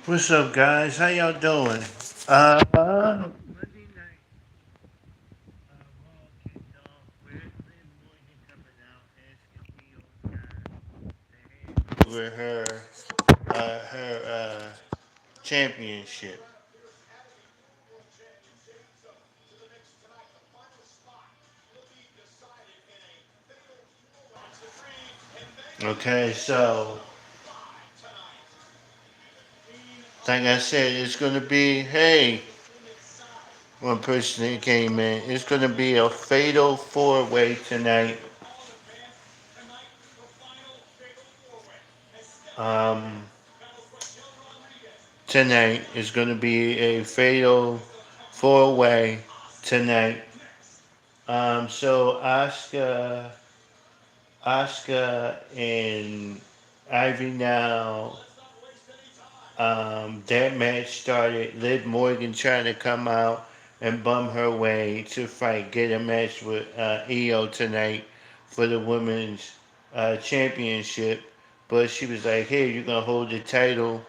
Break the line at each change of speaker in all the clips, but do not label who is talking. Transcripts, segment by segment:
What's up, guys? How y'all doing? Monday night, Raw kicked off with Liv Morgan coming out asking Io to hand over her championship. Okay, so like I said, it's gonna be one person that came in. It's gonna be a fatal four-way tonight. Um, Tonight is gonna be a fatal four-way tonight. So Oscar and Ivy now. That match started. Liv Morgan trying to come out and bum her way to fight, get a match with Io tonight for the women's championship. But she was like, "Hey, you're gonna hold the title,"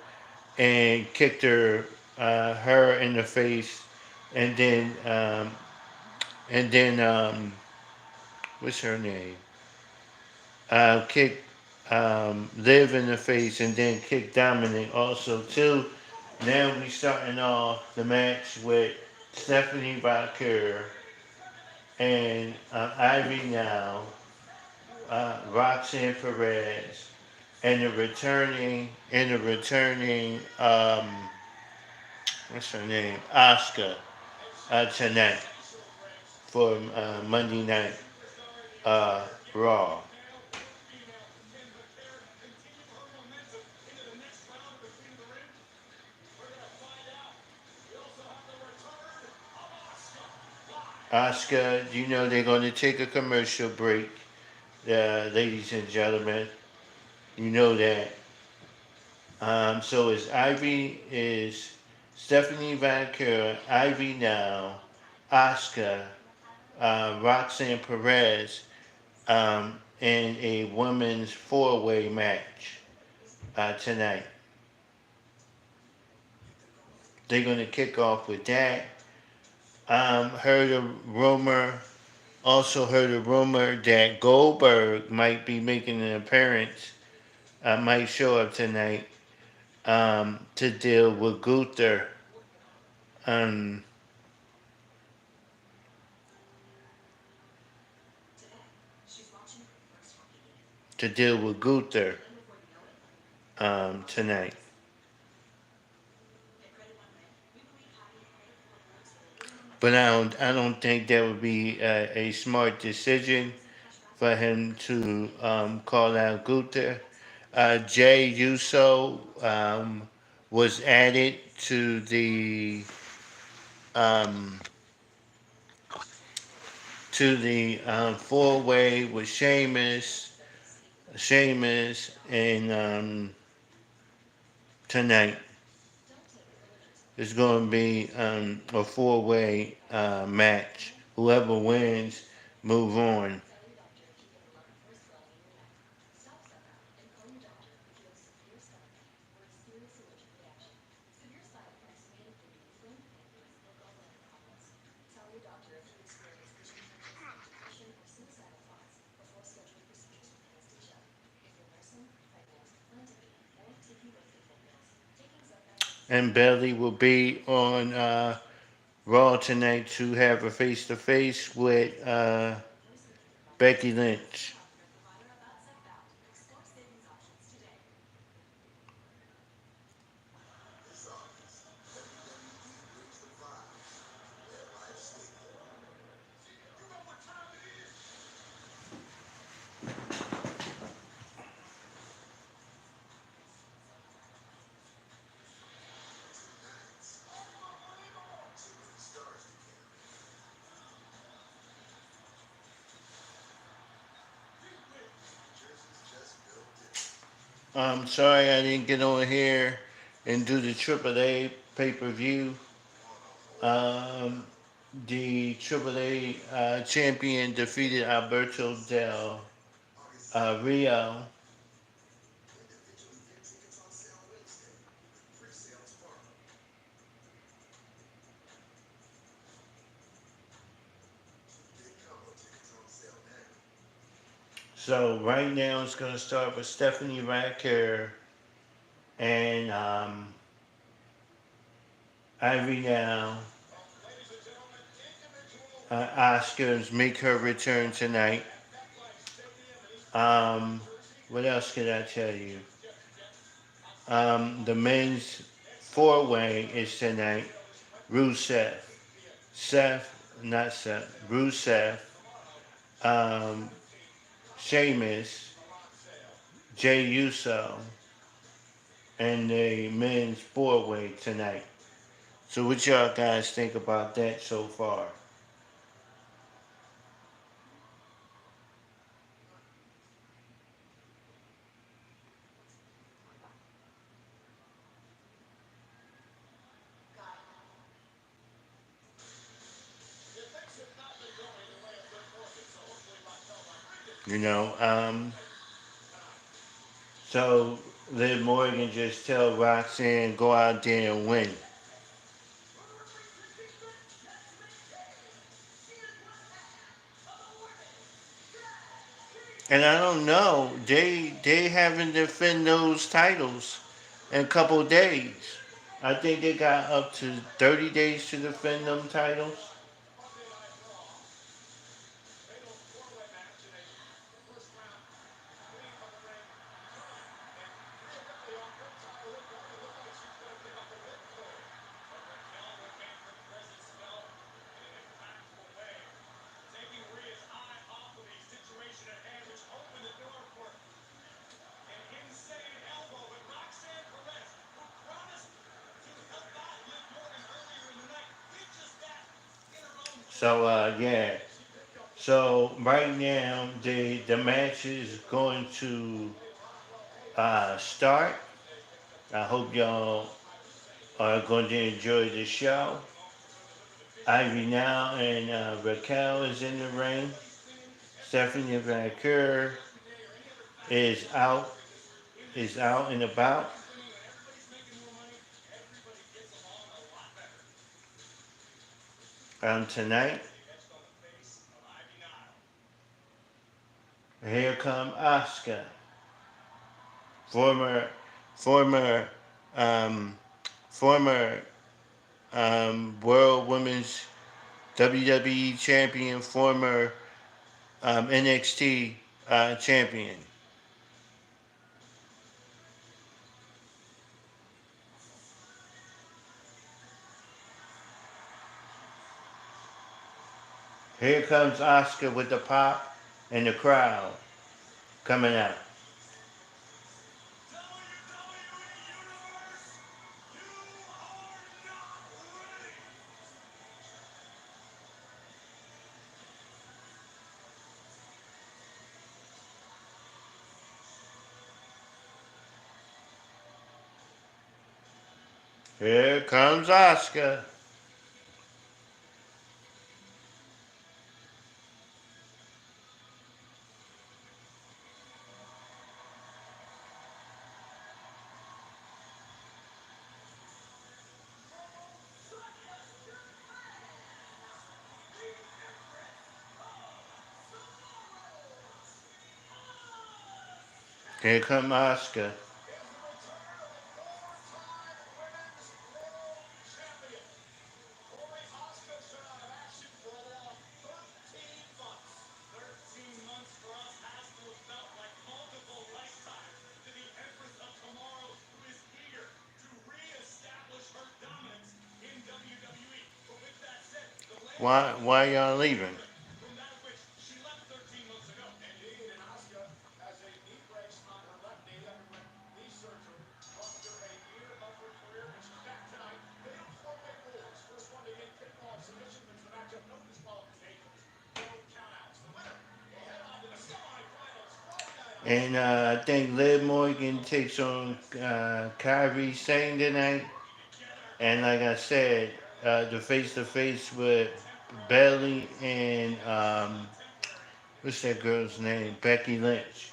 and kicked her in the face, and then what's her name? Kicked Liv in the face, and then kicked Dominic also too. Now we starting off the match with Stephanie Valkyrie and Ivy now, Roxanne Perez, and the returning what's her name, Oscar, tonight for Monday night uh, Raw. Oscar, you know they're going to take a commercial break, ladies and gentlemen. You know that. So it's Ivy is Stephanie Vancouver, Ivy now, Oscar, Roxanne Perez, in a women's four-way match tonight. They're going to kick off with that. Heard a rumor, also heard a rumor that Goldberg might be making an appearance, might show up tonight to deal with Gunther. Um, to deal with Gunther tonight. But I don't think that would be a smart decision for him to call out Gunther. Jay Uso was added um, to the four-way with Sheamus, and tonight it's going to be a four-way match. Whoever wins, move on. And Bailey will be on Raw tonight to have a face-to-face with Becky Lynch. I'm sorry I didn't get on here and do the AAA pay-per-view. Um, the AAA champion defeated Alberto Del Rio. So right now it's going to start with Stephanie Racker and Ivy Now. Oscars make her return tonight. Um, what else can I tell you? The men's four-way is tonight. Rusev, not Seth, Rusev, um, Sheamus, Jay Uso, and the men's four-way tonight. So what y'all guys think about that so far? You know, so Liv Morgan just tell Roxanne go out there and win. And I don't know, they haven't defend those titles in a couple of days. I think they got up to 30 days to defend them titles. So yeah. So right now the match is going to start. I hope y'all are going to enjoy the show. Ivy Now and Raquel is in the ring. Stephanie Vancouver is out and about tonight. Here come Asuka, former former um, former World Women's WWE champion, former NXT champion. Here comes Asuka with the pop and the crowd coming out. Here comes Asuka. Here comes Asuka. Why y'all leaving? And I think Liv Morgan takes on Kyrie Sane tonight. And like I said, the face to face with Bailey and what's that girl's name? Becky Lynch.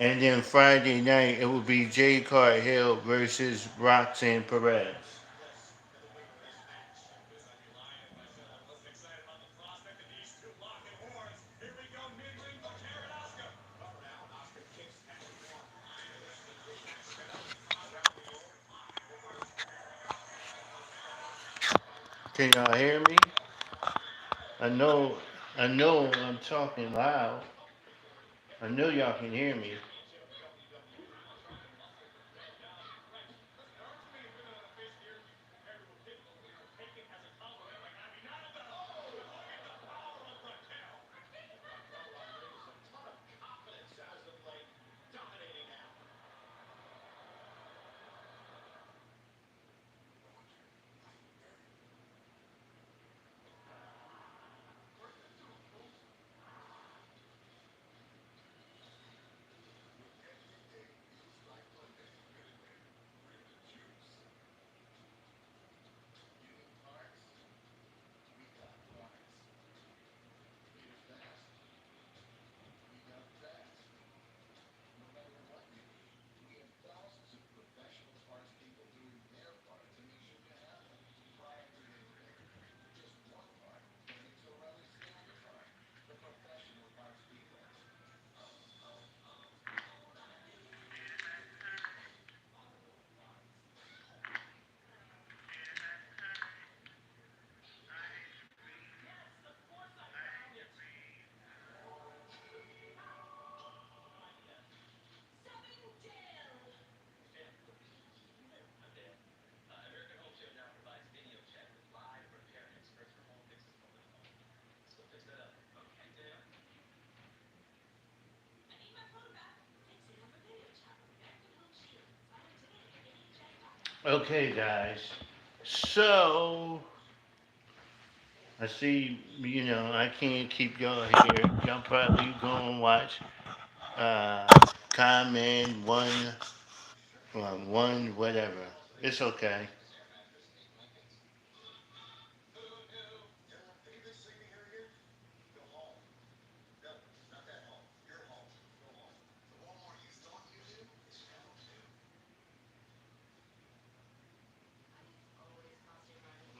And then Friday night it will be Jade Cargill versus Roxanne Perez. Can y'all hear me? I know, I know I'm talking loud. I know y'all can hear me. Okay, guys. So I see. I can't keep y'all here. Y'all probably go and watch uh, comment one whatever. It's okay.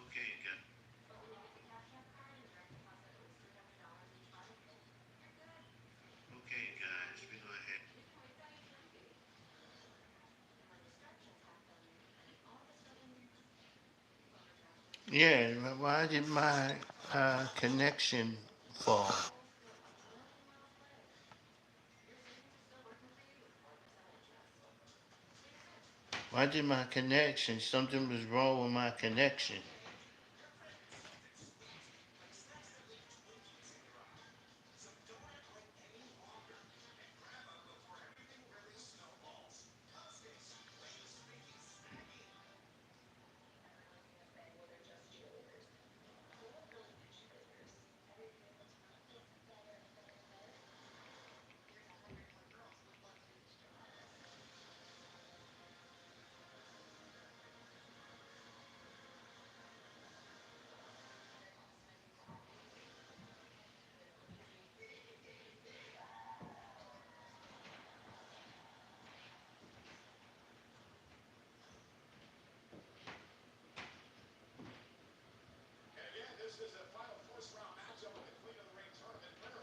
Okay, good. Okay, guys. We go ahead. Yeah. Why did my connection fall? Why did my connection? Something was wrong with my connection.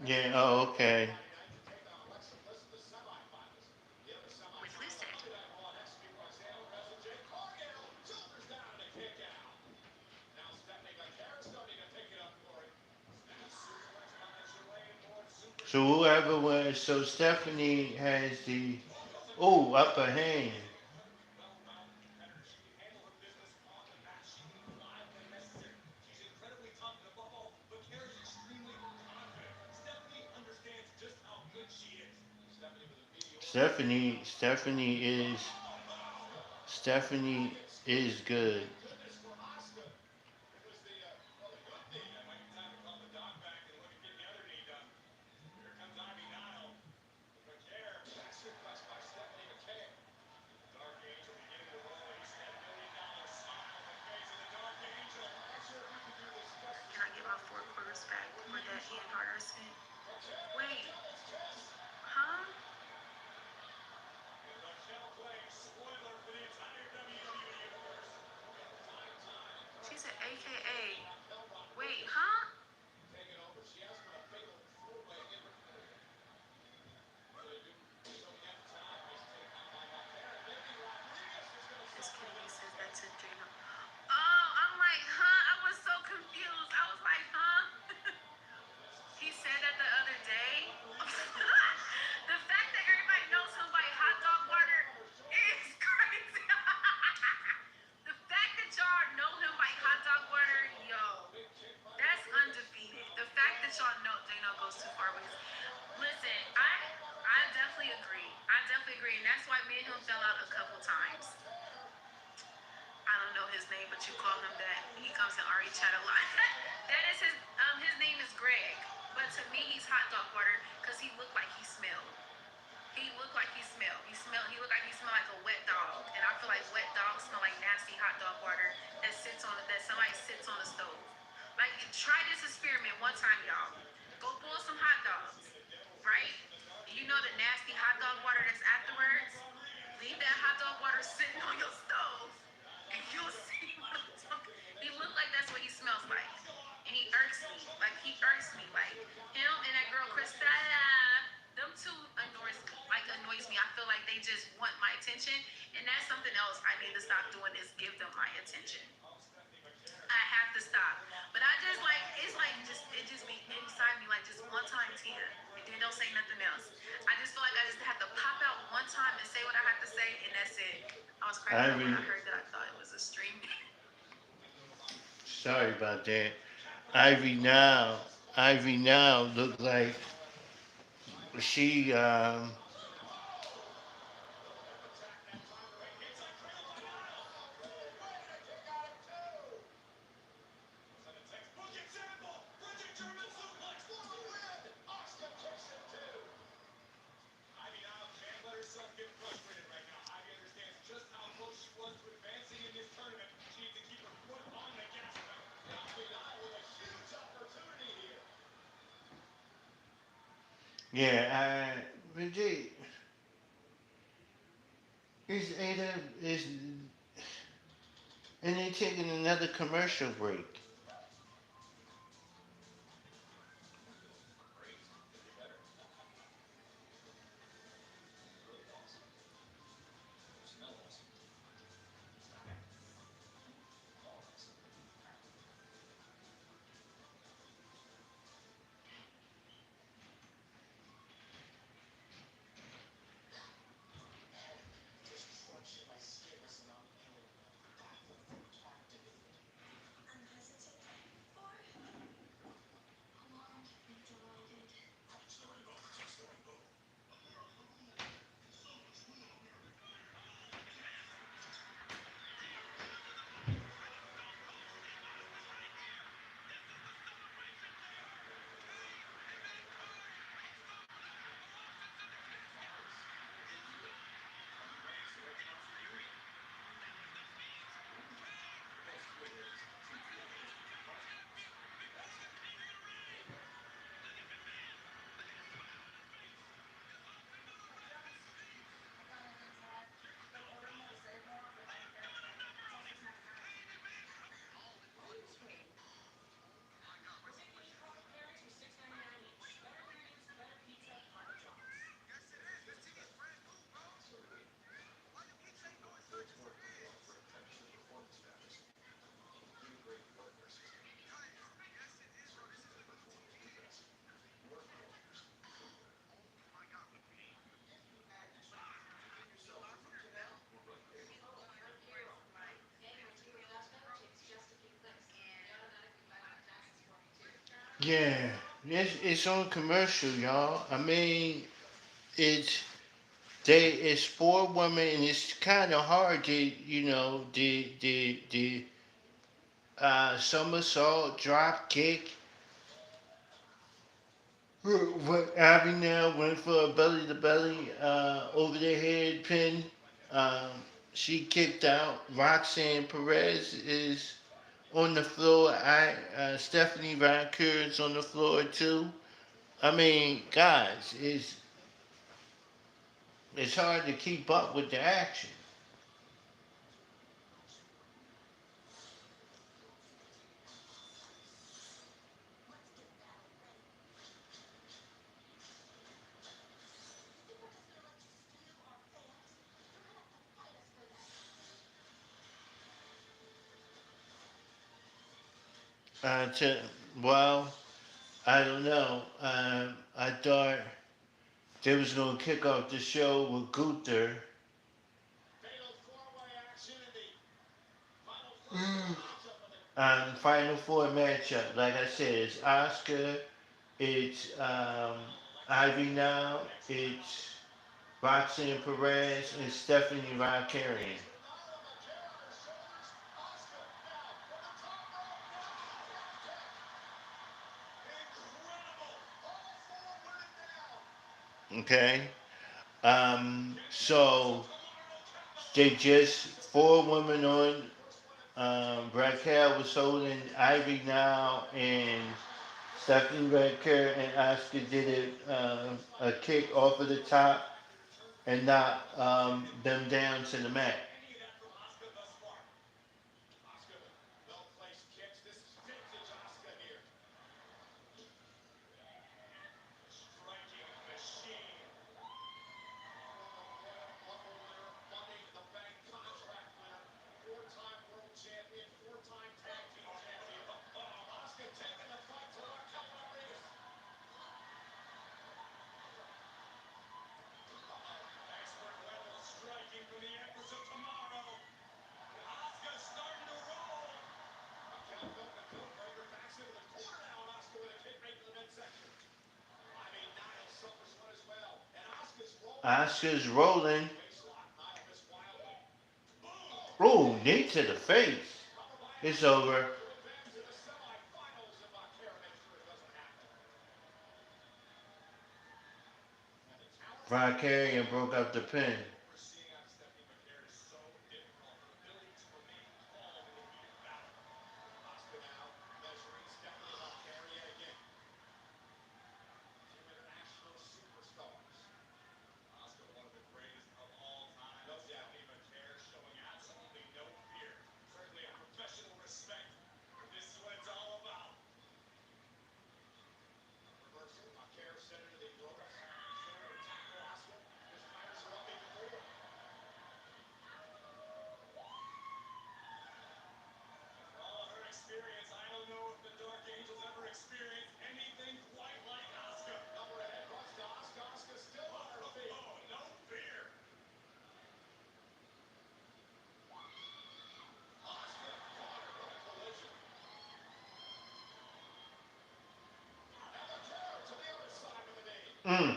Yeah. Oh, okay. So whoever was, so Stephanie has the upper hand. Stephanie is good.
you call him that. He comes in RE chat a lot. That is his name is Greg. But to me he's hot dog water because he looked like he smelled. He looked like he smelled. He looked like he smelled like a wet dog. And I feel like wet dogs smell like nasty hot dog water that somebody sits on the stove. Like try this experiment one time, y'all. Go boil some hot dogs, right? You know the nasty hot dog water that's afterwards? Leave that hot dog water sitting on your stove and you'll see what I'm talking. He looked like that's what he smells like. And he irks me. Like he irks me. Like him and that girl Christina, them two annoys me. I feel like they just want my attention. And that's something else I need to stop doing is give them my attention. I have to stop. But I just like it's like just it just be inside me like just one time Tia. And then don't say nothing else. I just feel like I just have to pop out one time and say what I have to say and that's it. I was cracking up when
Ivy,
I heard that. I thought it was a stream.
sorry about that. Ivy now, Ivy now look like she yeah, Brigitte, is Ada is and they taking another commercial break. Yeah, it's on commercial, y'all. I mean, it's it's for women, and it's kind of hard to the somersault drop kick. What Abby now went for a belly to belly over the head pin. Um, she kicked out. Roxanne Perez is on the floor. Stephanie Vancoeur is on the floor too. I mean, guys, it's hard to keep up with the action. To well, I don't know. I thought they was gonna kick off the show with Gunther. Final four matchup. Like I said, it's Oscar, it's Ivy now, it's Roxanne Perez, and Stephanie Valkyrian. Okay. So they just four women on. Raquel was holding Ivy now, and Stephanie Raquel and Oscar did a kick off of the top and knocked them down to the mat. Oscar's rolling. Oh, knee to the face. It's over. Vicarian broke up the pin. Mm.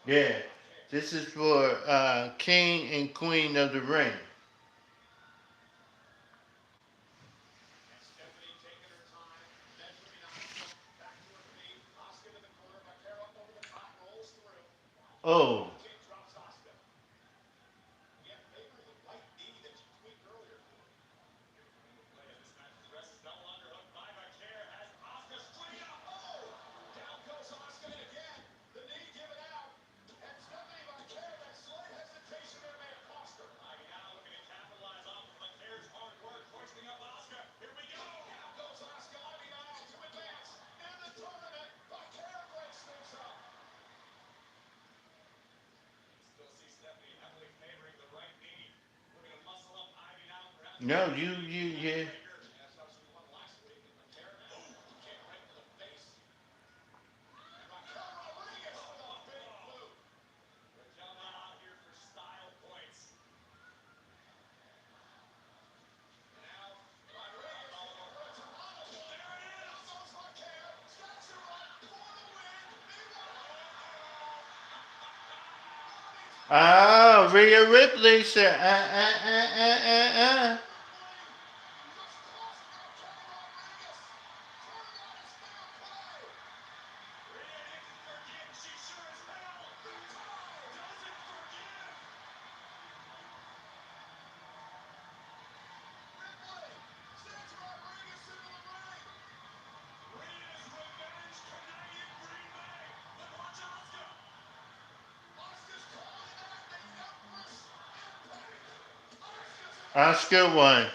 Yeah. This is for King and Queen of the Ring. Oh. No, yeah. Ah, Rhea Ripley said, uh. Oscar won.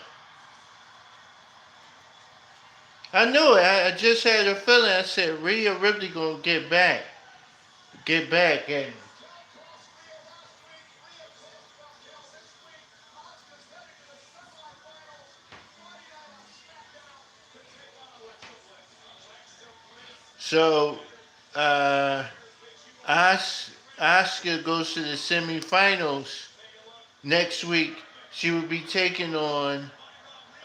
I knew it. I just had a feeling. I said Rhea Ripley gonna get back, and so uh, Oscar goes to the semifinals next week. She will be taking on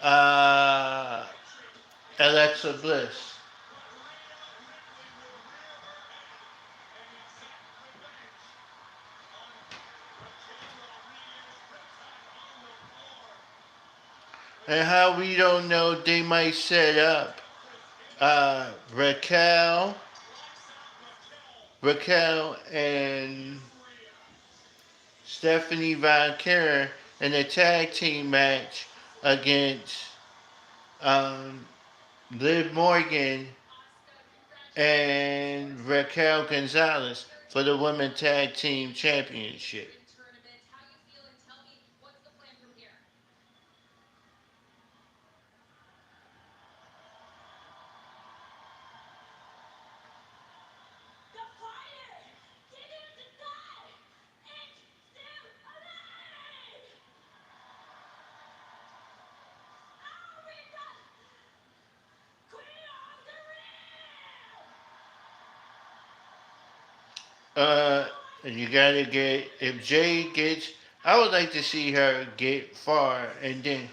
uh, Alexa Bliss. And how we don't know they might set up Raquel, Raquel and Stephanie Von Karen in a tag team match against um, Liv Morgan and Raquel Gonzalez for the Women Tag Team Championship. Uh, you gotta get if Jay gets. I would like to see her get far and then.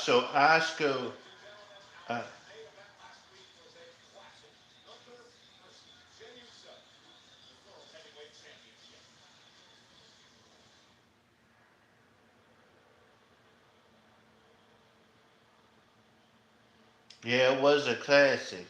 So Oscar, uh, yeah, it was a classic.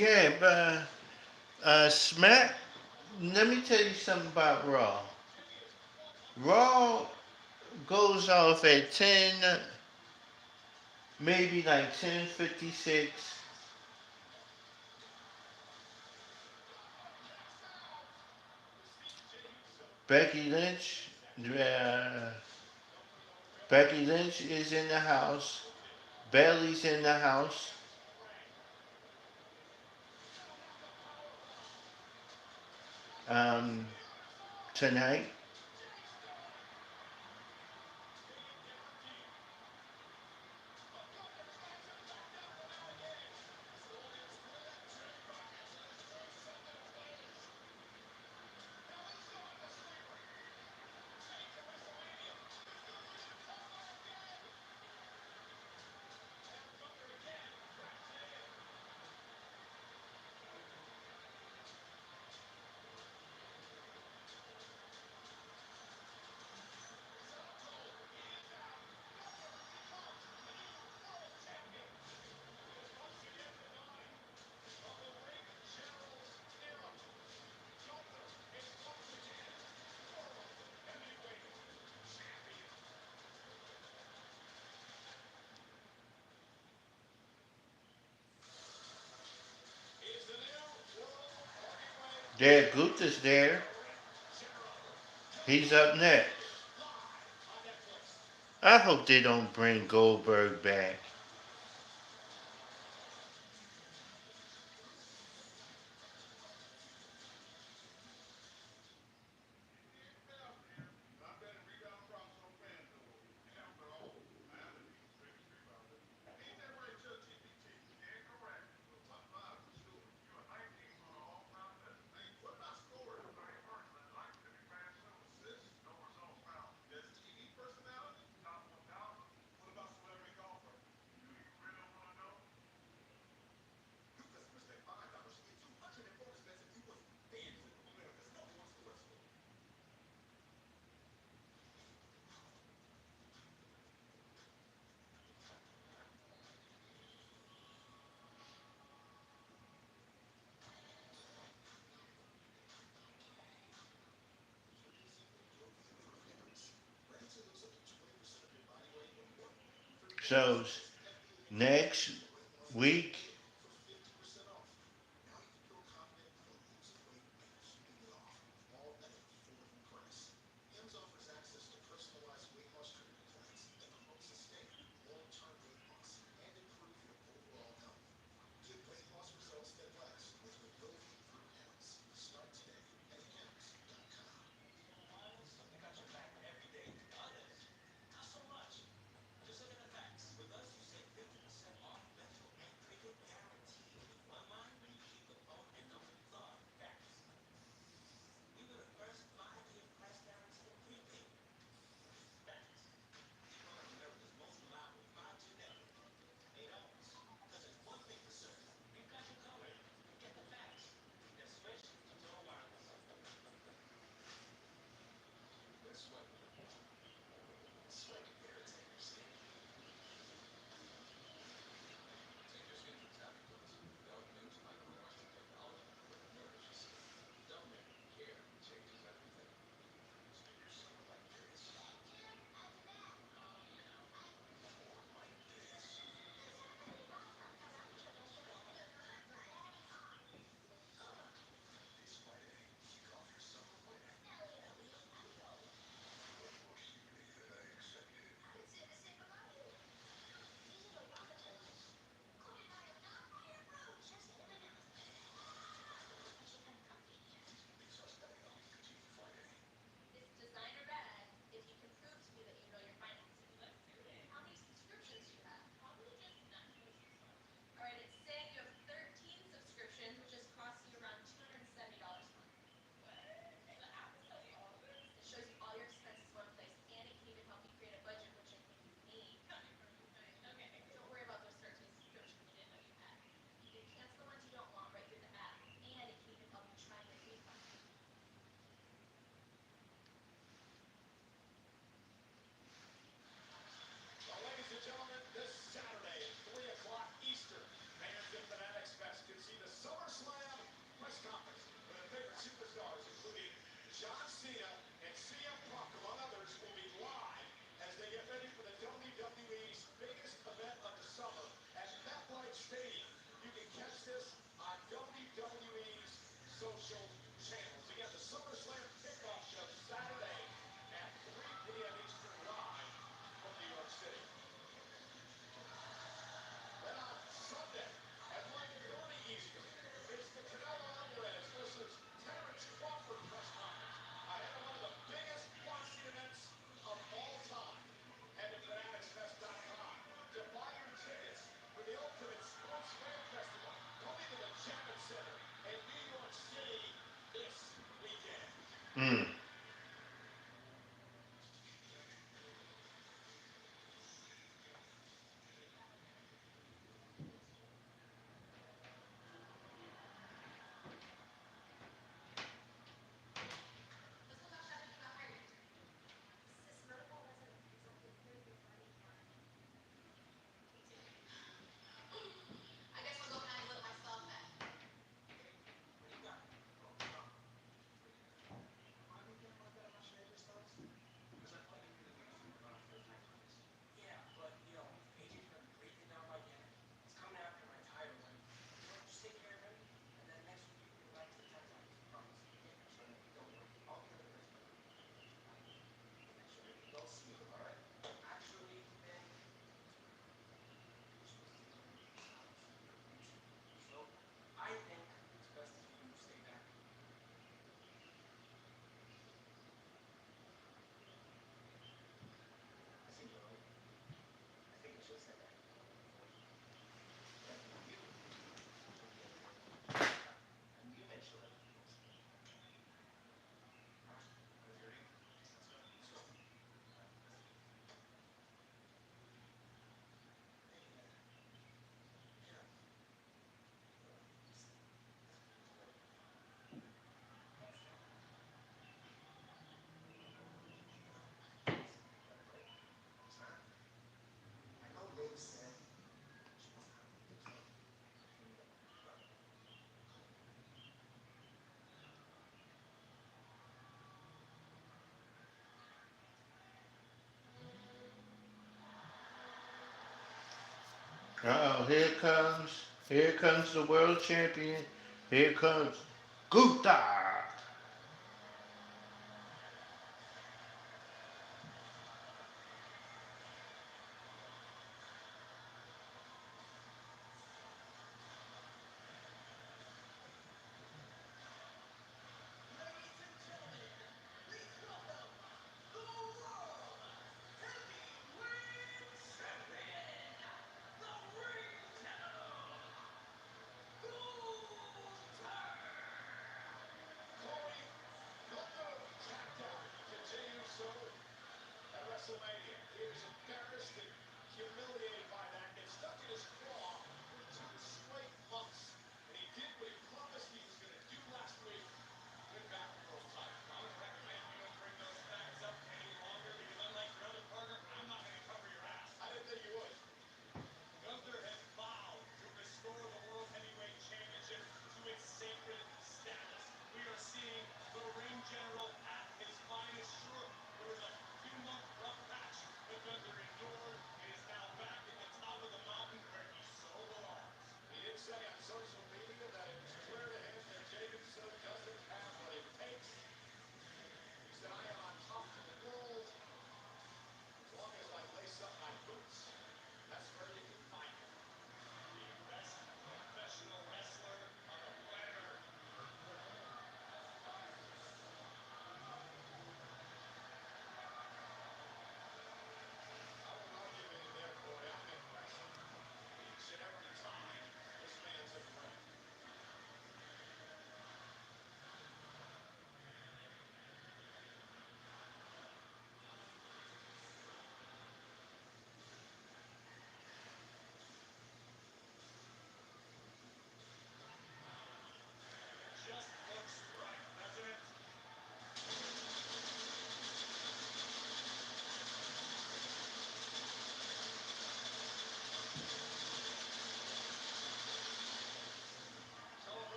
Yeah, but Smack. Let me tell you something about Raw. Raw goes off at 10, maybe like 10:56. Becky Lynch, uh, Becky Lynch is in the house. Bailey's in the house um, tonight. There, Gupta's there. He's up next. I hope they don't bring Goldberg back. So next week, Uh oh, here comes the world champion. Here comes Gunther.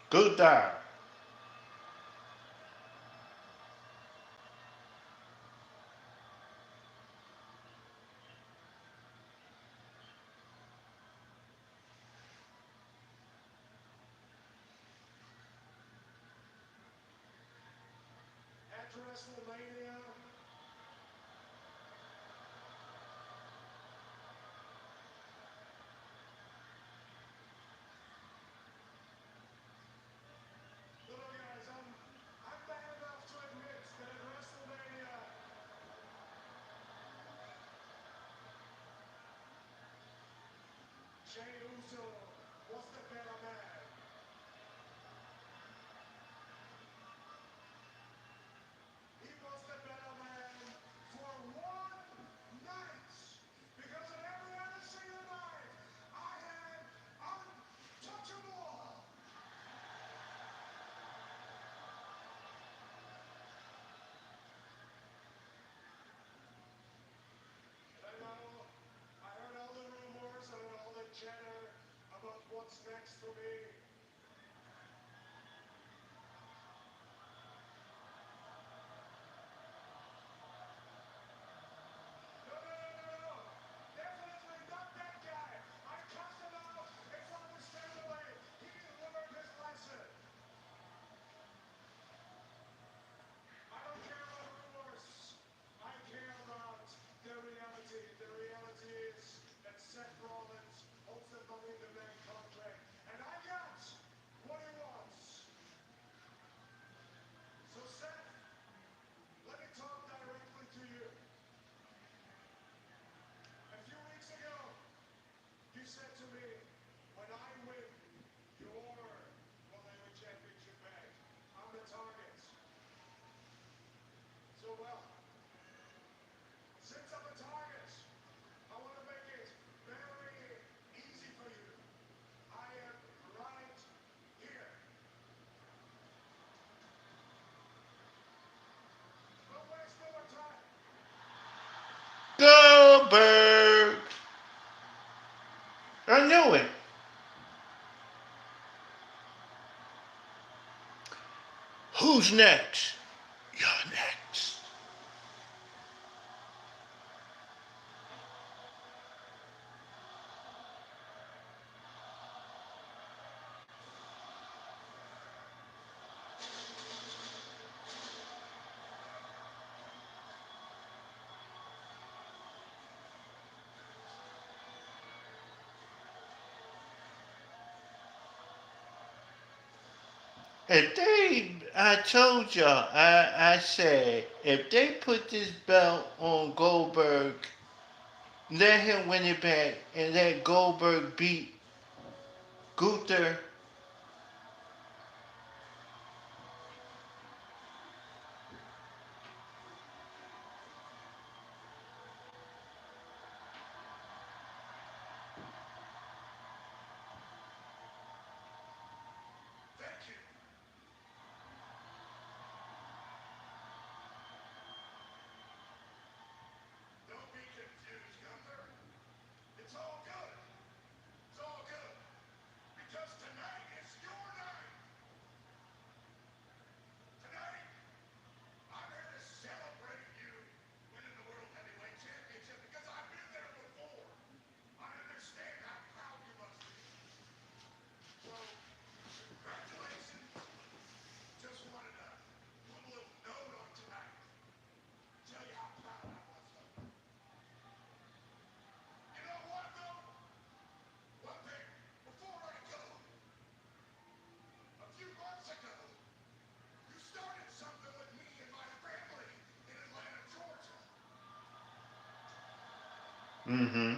Gunther. Who's next? You're next. If they, I told y'all, I said, if they put this belt on Goldberg, let him win it back and let Goldberg beat Gunther. Mm-hmm.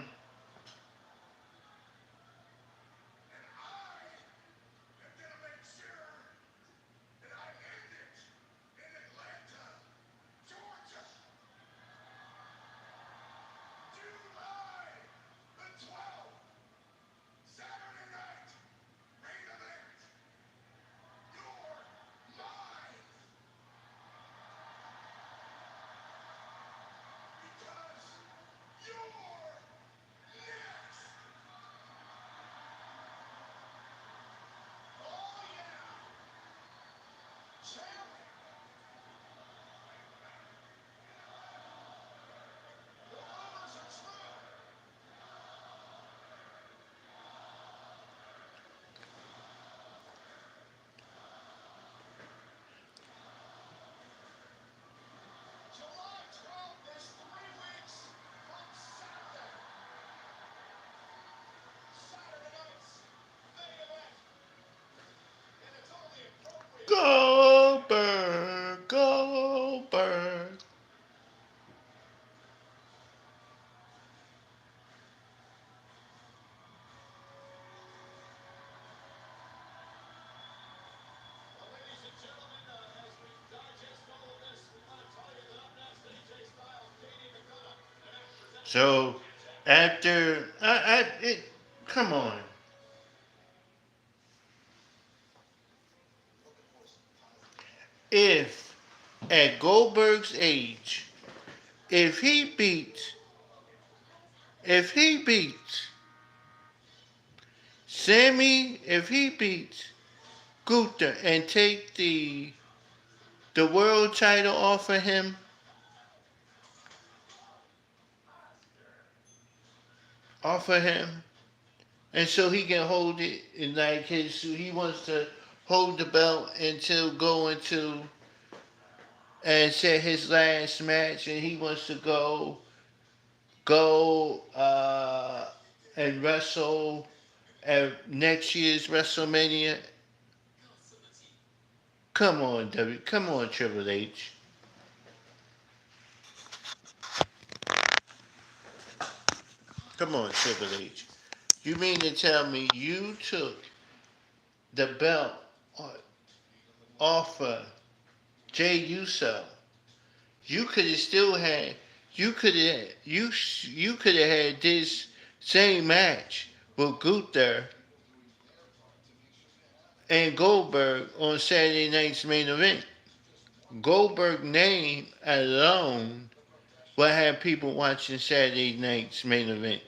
Goldberg, Goldberg. So after come on, if at Goldberg's age, if he beats, if he beats Sammy, if he beats Gunther and take the world title off of him, and so he can hold it in like he wants to hold the belt until going to and set his last match, and he wants to go and wrestle at next year's WrestleMania. Come on, Triple H. Come on, Triple H. You mean to tell me you took the belt off of Jay Uso? You could have still had. You could have had this same match with Gunther and Goldberg on Saturday night's main event. Goldberg name alone will have people watching Saturday night's main event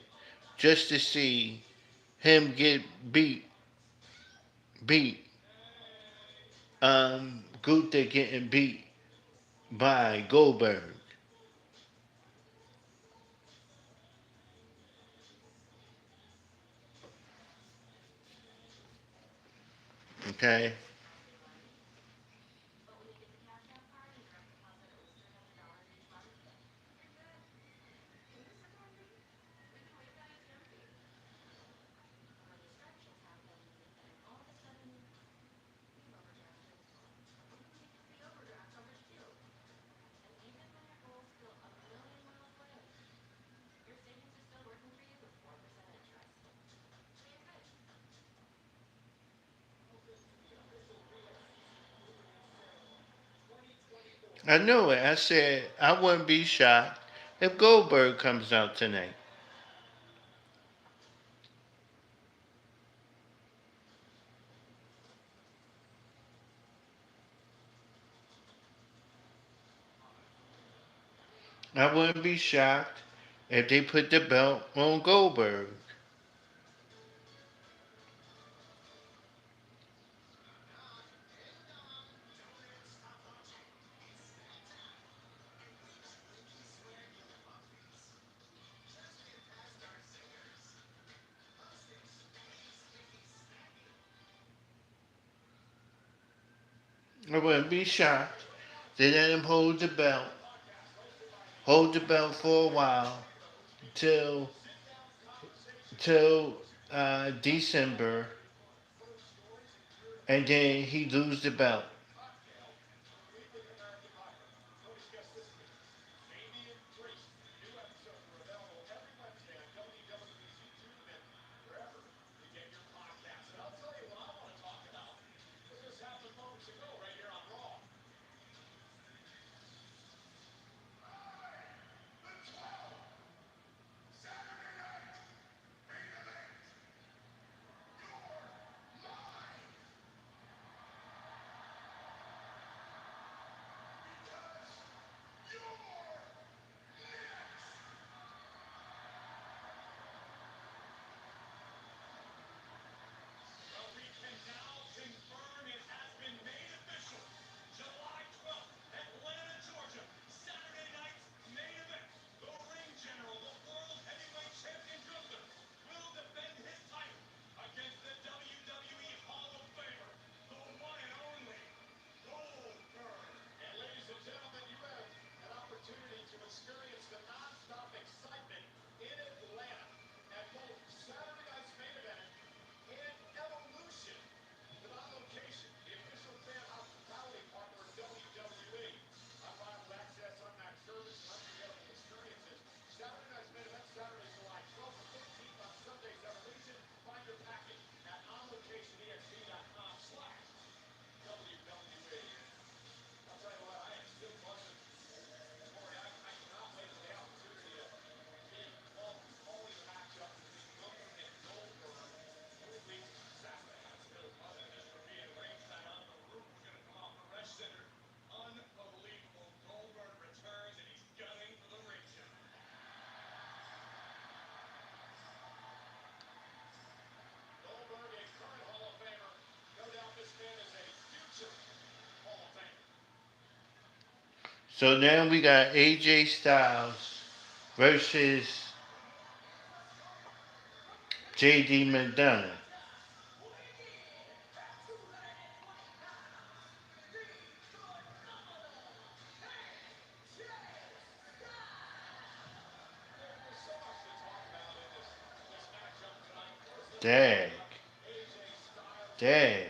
just to see him get beat Gunther getting beat by Goldberg. Okay. I know it. I said I wouldn't be shocked if Goldberg comes out tonight. I wouldn't be shocked if they put the belt on Goldberg. I wouldn't be shocked. They let him hold the belt for a while till till December, and then he lose the belt. So now we got AJ Styles versus JD McDonough. Dag. Dag.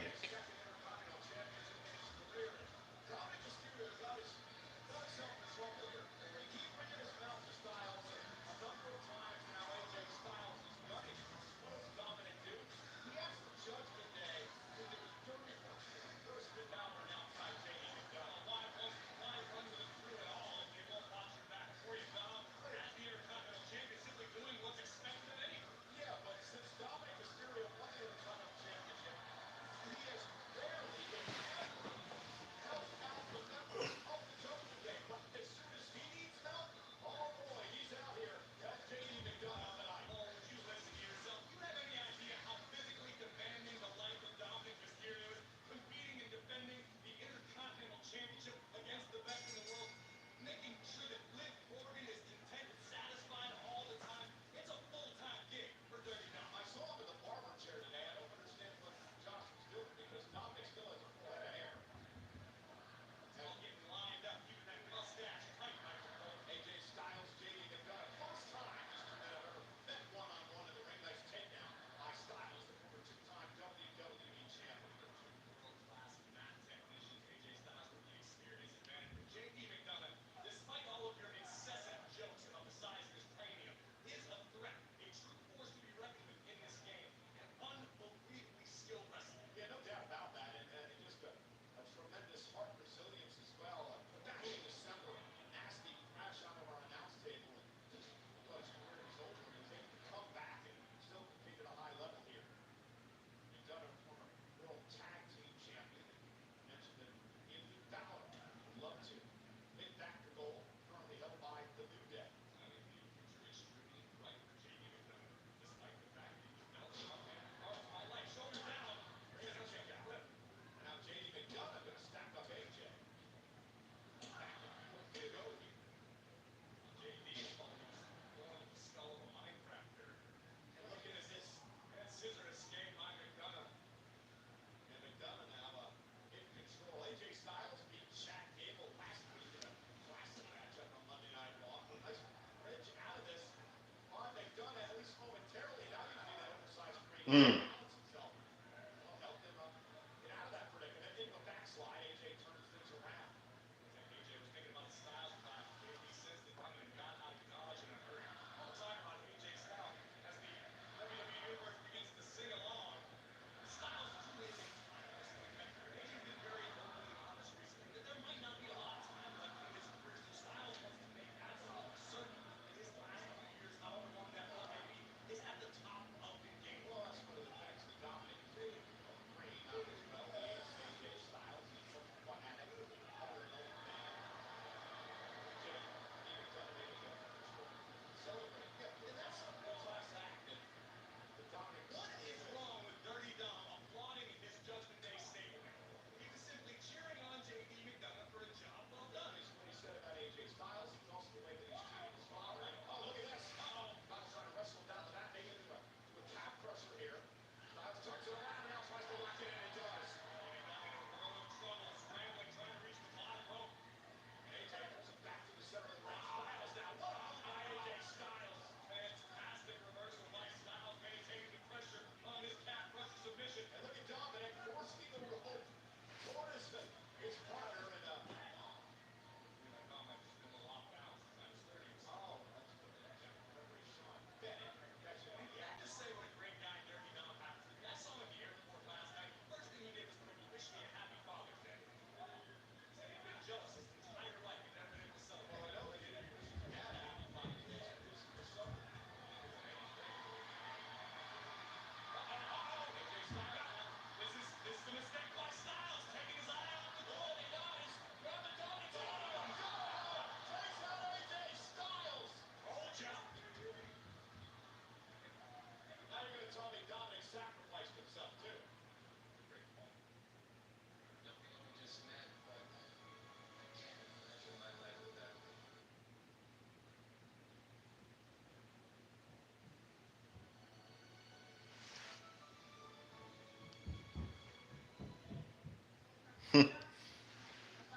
Mm.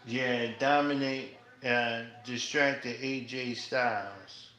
Yeah, Dominic distracted AJ Styles.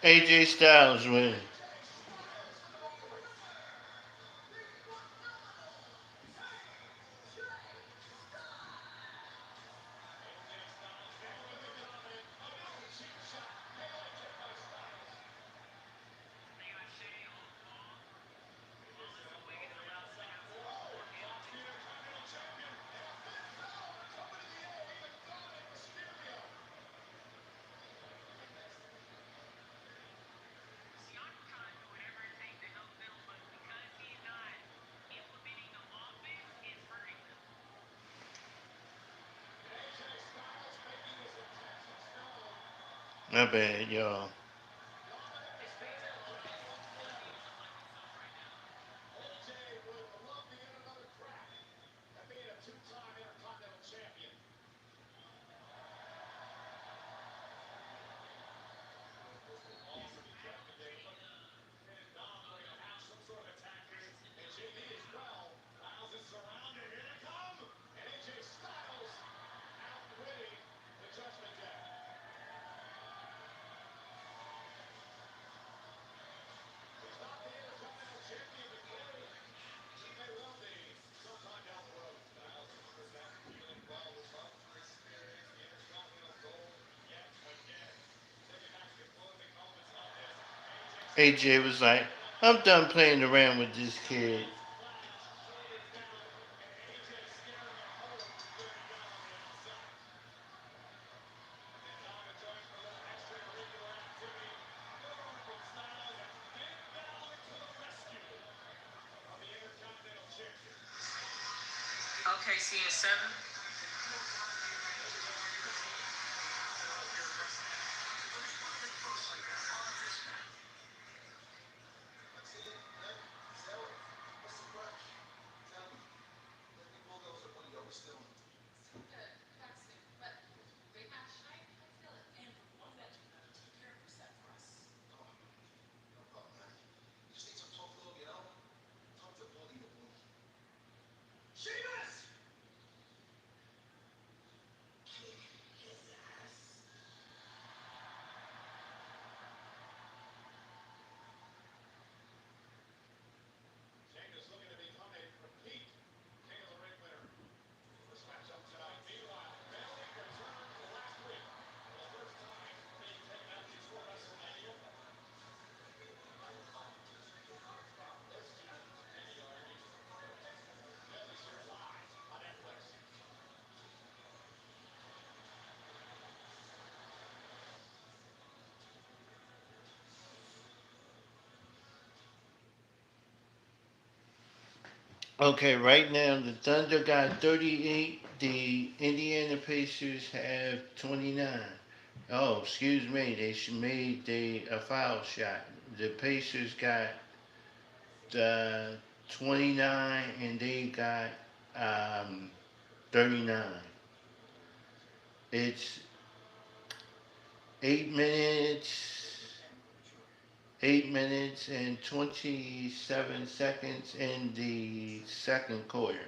AJ Styles winning. My bad, y'all. AJ was like, I'm done playing around with this kid.
Okay, see you 7.
Okay, right now the Thunder got 38. The Indiana Pacers have 29. Oh, excuse me. They made a foul shot. The Pacers got 29 and they got 39. It's 8 minutes, 8 minutes and 27 seconds in the second quarter.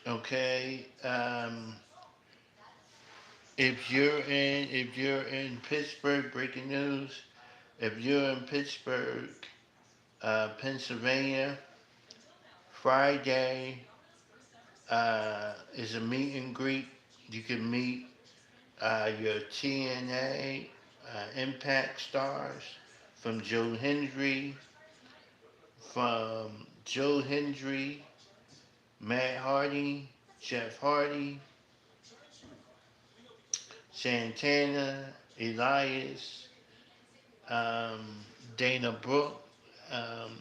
Okay. If you're in Pittsburgh, breaking news. If you're in Pittsburgh, Pennsylvania, Friday is a meet and greet. You can meet your TNA Impact stars from Joe Hendry, Matt Hardy, Jeff Hardy, Santana, Elias, um, Dana Brooke, um,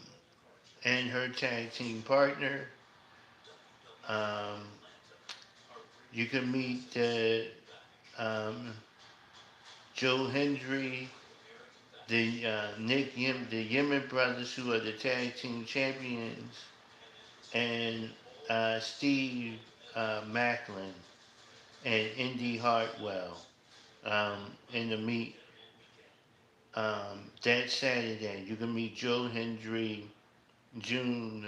and her tag team partner. Um, you can meet um, Joe Hendry, the Yemen brothers, who are the tag team champions, and Steve Macklin and Indy Hartwell in the meet that Saturday. You can meet Joe Hendry June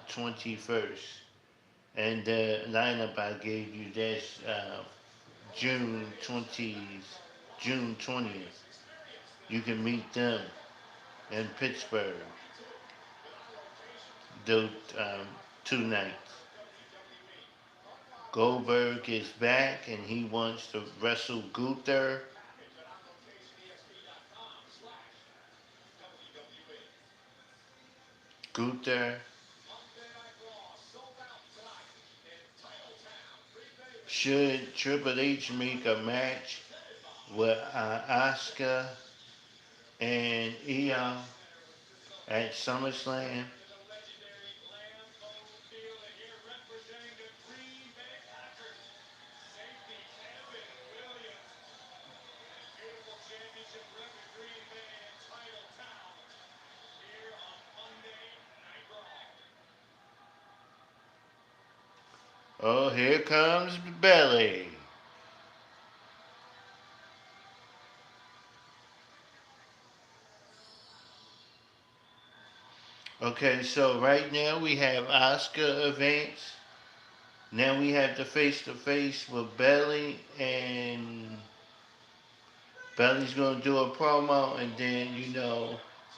21st. And the lineup I gave you, that's June 20th. June 20th. You can meet them in Pittsburgh those 2 nights. Goldberg is back and he wants to wrestle Gunther. Gunther. Should Triple H make a match with Asuka and Io at SummerSlam? Oh, here comes Belly. Okay, so right now we have Oscar events. Now we have the face to face with Belly, and Belly's gonna do a promo, and then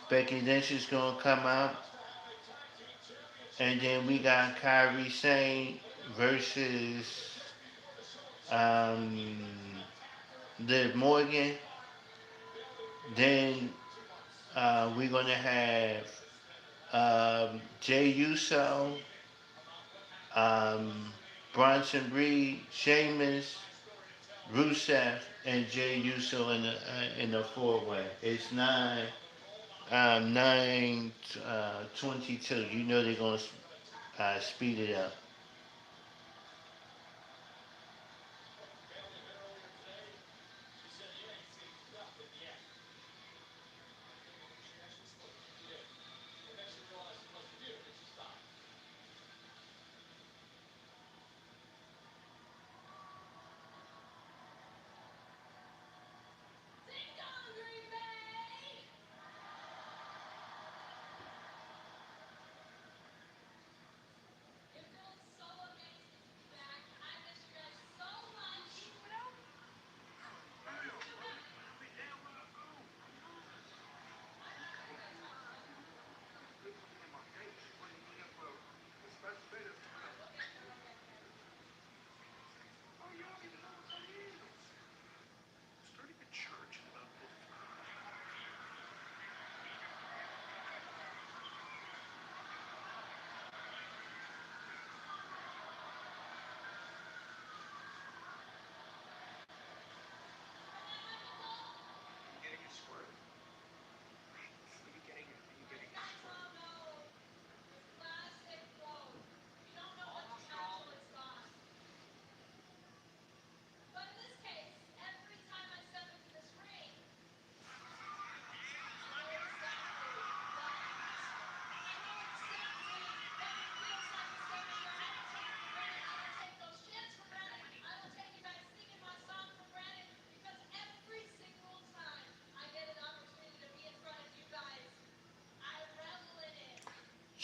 Becky Lynch is gonna come out, and then we got Kyrie Sane versus um, Liv Morgan. Then we're gonna have Jay Uso, um, Bronson Reed, Sheamus, Rusev, and Jay Uso in the 4-way. It's 9:22. You know they're gonna speed it up.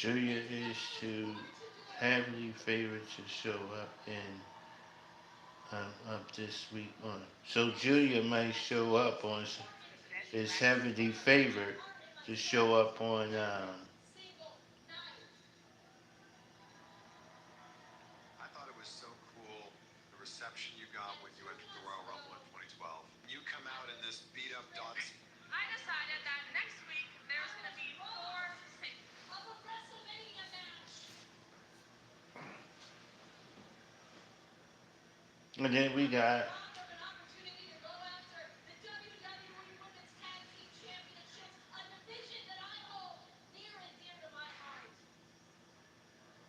Julia is to heavily favored to show up up this week on. So Julia might show up on. is heavily favored to show up on.
I thought it was so cool the reception you got when you entered the Royal Rumble in 2012. You come out in this beat up Dodge. I decided that next week there's going to be four of a WrestleMania match.
And then we got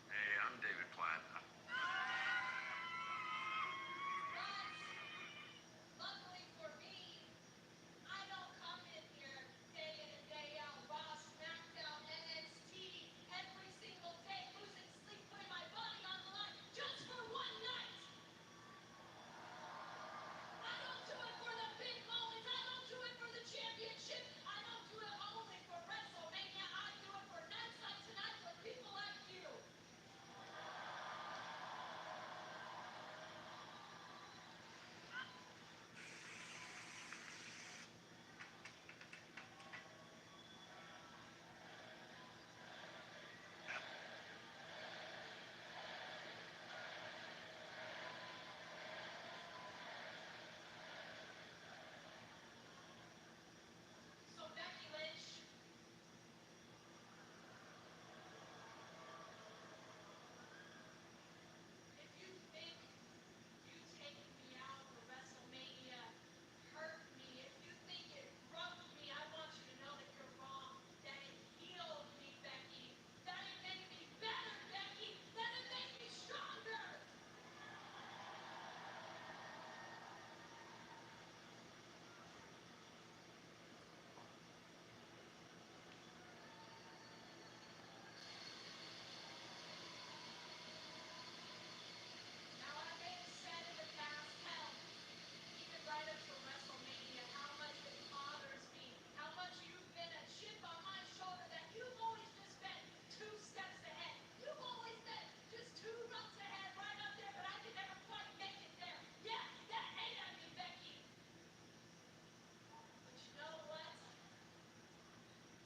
Hey, I'm David Platt. Luckily for me, I don't come in here day in and day out, Raw, SmackDown, NXT, every single day, losing sleep, putting my body on the line just for one night. I don't do it for the big moments. I don't do it for the championship. I don't do it only for WrestleMania. I do it for nights like tonight with people like you. So Becky Lynch, if you think you taking me out for WrestleMania hurt me, if you think it broke me, I want you to know that you're wrong. That it healed me, Becky. That it made me better, Becky. That it made me stronger. Now I may have said in the past, hell, even right up to WrestleMania, how much it bothers me, how much you've been a chip on my shoulder, that you've always just been two steps ahead. You've always been just two rungs ahead, right up there, but I could never quite make it there. Yeah, that ate at me, Becky. But you know what?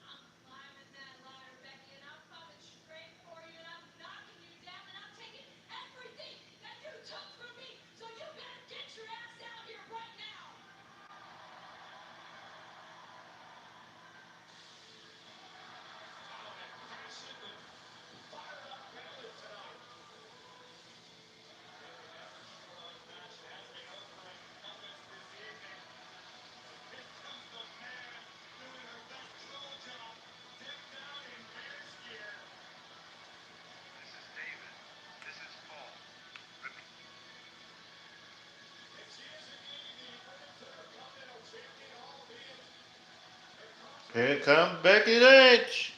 I'm climbing that ladder, Becky, and I'm coming straight for you, and I'm knocking you down, and I'm taking everything that you took from me. So you better get your ass out here right now. This is David. This is Paul.
here come Becky Lynch.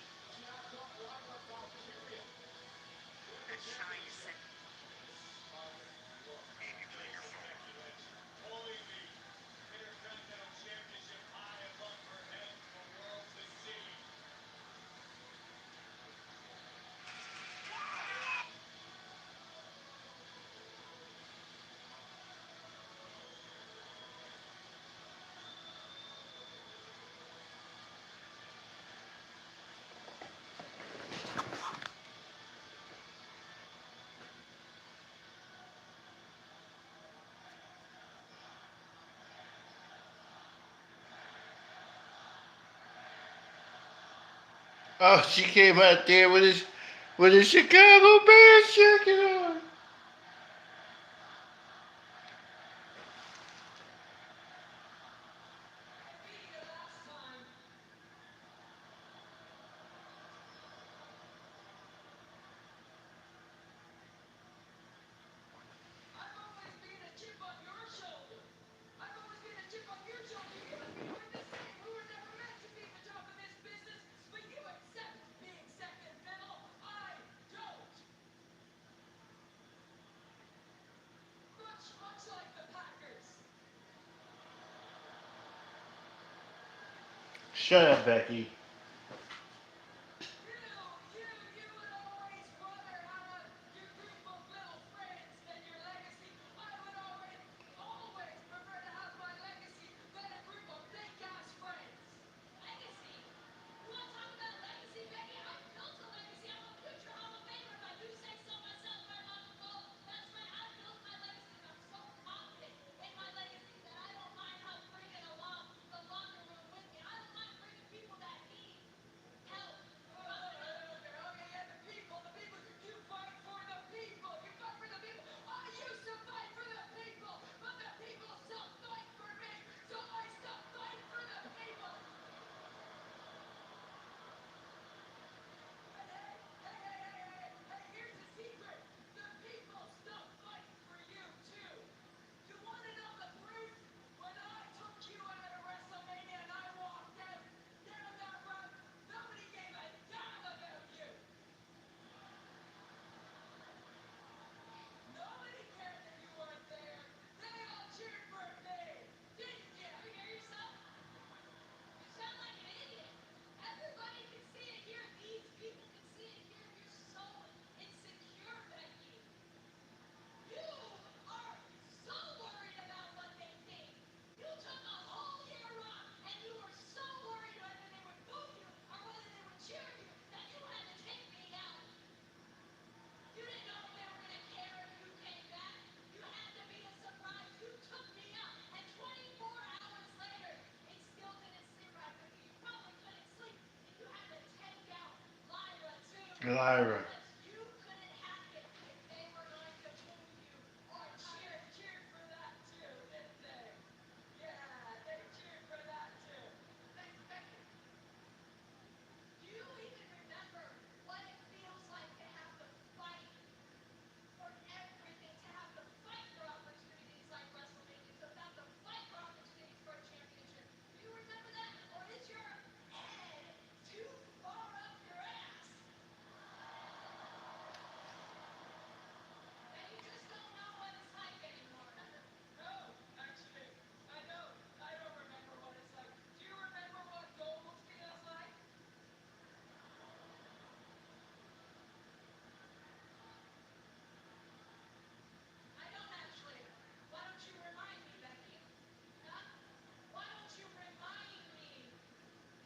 Oh, she came out there with a Chicago Bears jacket on.
I've always been a chip on your shoulder. I've always been a chip on your shoulder. You and me were the same. We were never meant to be the top of this business, but you accept being second fiddle. I don't. Much like the Packers.
Shut up, Becky.
You would always rather have your group of little friends than your legacy. I would always prefer to have my legacy than a group of big ass friends.
Lyra.
You couldn't hack it if they were going to boo you or cheered for that too, didn't they? Yeah, they cheered for that too. Becky, do you even remember what it feels like to have to fight for everything, to have to fight for opportunities like WrestleMania, to have to fight for opportunities for a championship? Do you remember that? Or is your head too far up your ass? And you just don't know what it's like anymore. No, actually, I don't. I don't remember what it's like. Do you remember what gold feels like? I don't actually. Why don't you remind me, Becky? Huh? Why don't you remind me?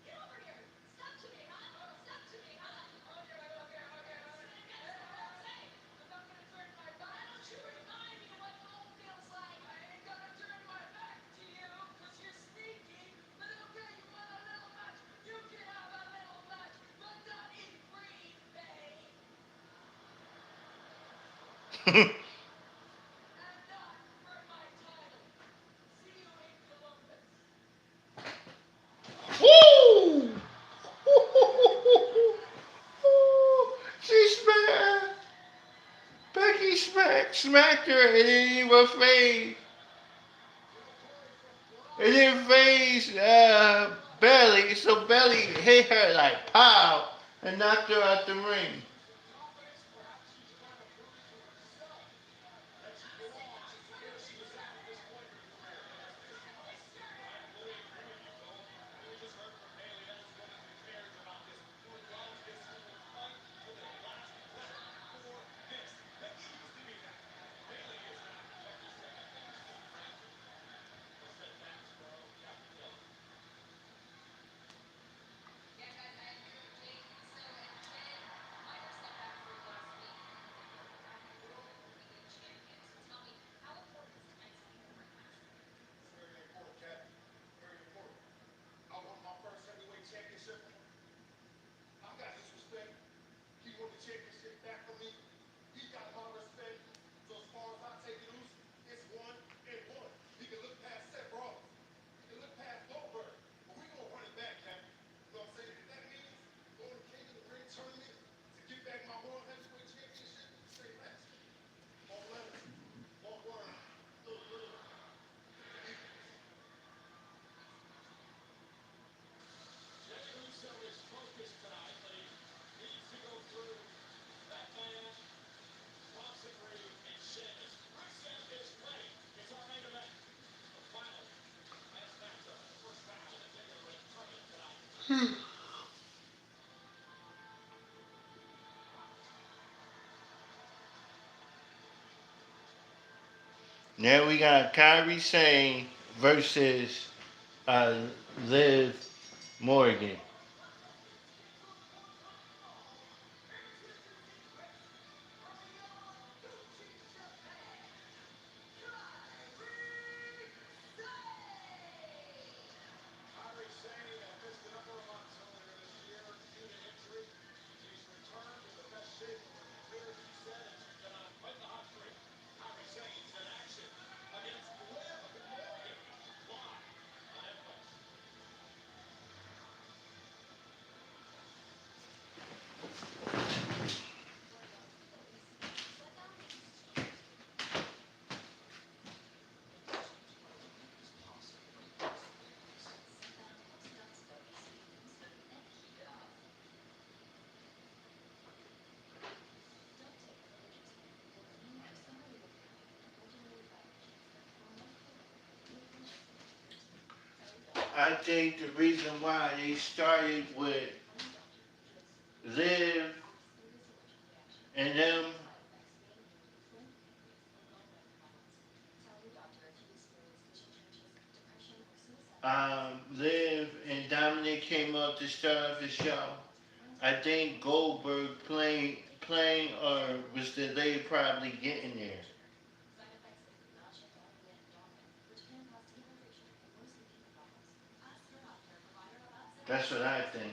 Get over here. Step to me, huh? Step to me, huh? Okay. Stand against the whole thing. I'm not gonna turn my back. Why don't you remind me what gold feels like? I ain't gonna turn my back to you because you're sneaky. But okay, you want a little match? You can have a little match, but not in Green Bay. And not for my title. See you in Columbus.
Woo! She smacked. Becky smacked her and then in her face. And then face Belly. So Belly hit her like pow and knocked her out the ring.
Yeah, guys, I agree with Jake. So, and Jen, minor setback from last week. Back in World Heavyweight Champion. So tell me, how important is tonight's being the right match for you?
It's very important, Kathy. Very important. I won my first heavyweight championship. I got his respect. He won the championship back from me. He got my respect. So as far as I take it loose, it's 1-1. He can look past Seth Rollins. He can look past Goldberg. But we're gonna run it back, Kathy. You know what I'm saying? If that means going to King of the Ring tournament to get back my world heavyweight championship, say less. More letters, more words, little. Jey Uso is focused tonight, but he needs to go through that match. Bronson Reed and Sheamus. Rusev is ready. It's our main event. The final last matchup in the first round of the King of the Ring tournament tonight.
Now we got Kyrie Sane versus uh, Liv Morgan.
Kairi Sane missed a number of months earlier this year due to injury. She's returned in the best shape of her career, she said, and she's been on quite the hot streak. Kairi Sane's in action against Liv Morgan live on Netflix.
I think the reason why they started with Liv and them, Liv and Dominic came up to start off the show. I think Goldberg playing or was delayed probably getting there. That's what I think.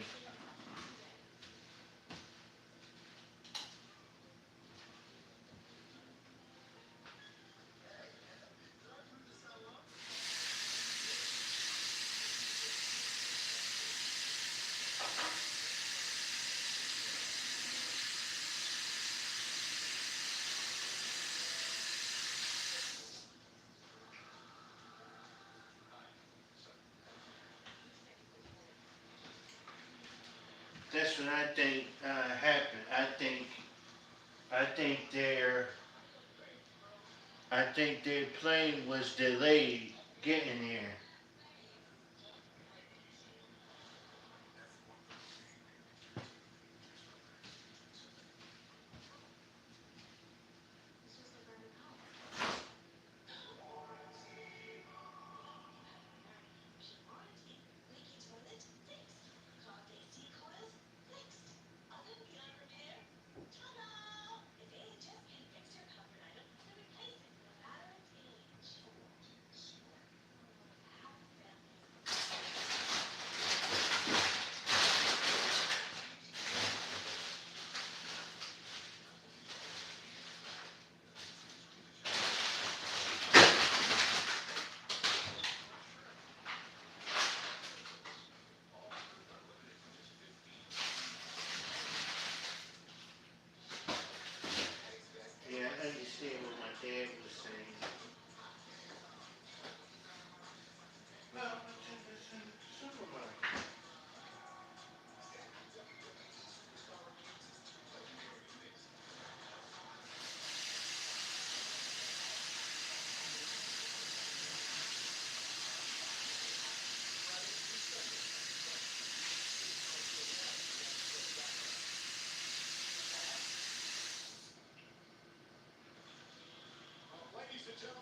what I think happened. I think their I think their plane was delayed getting there. Yeah, I understand what my dad was saying. No, it's in the supermarket.
Ladies and gentlemen.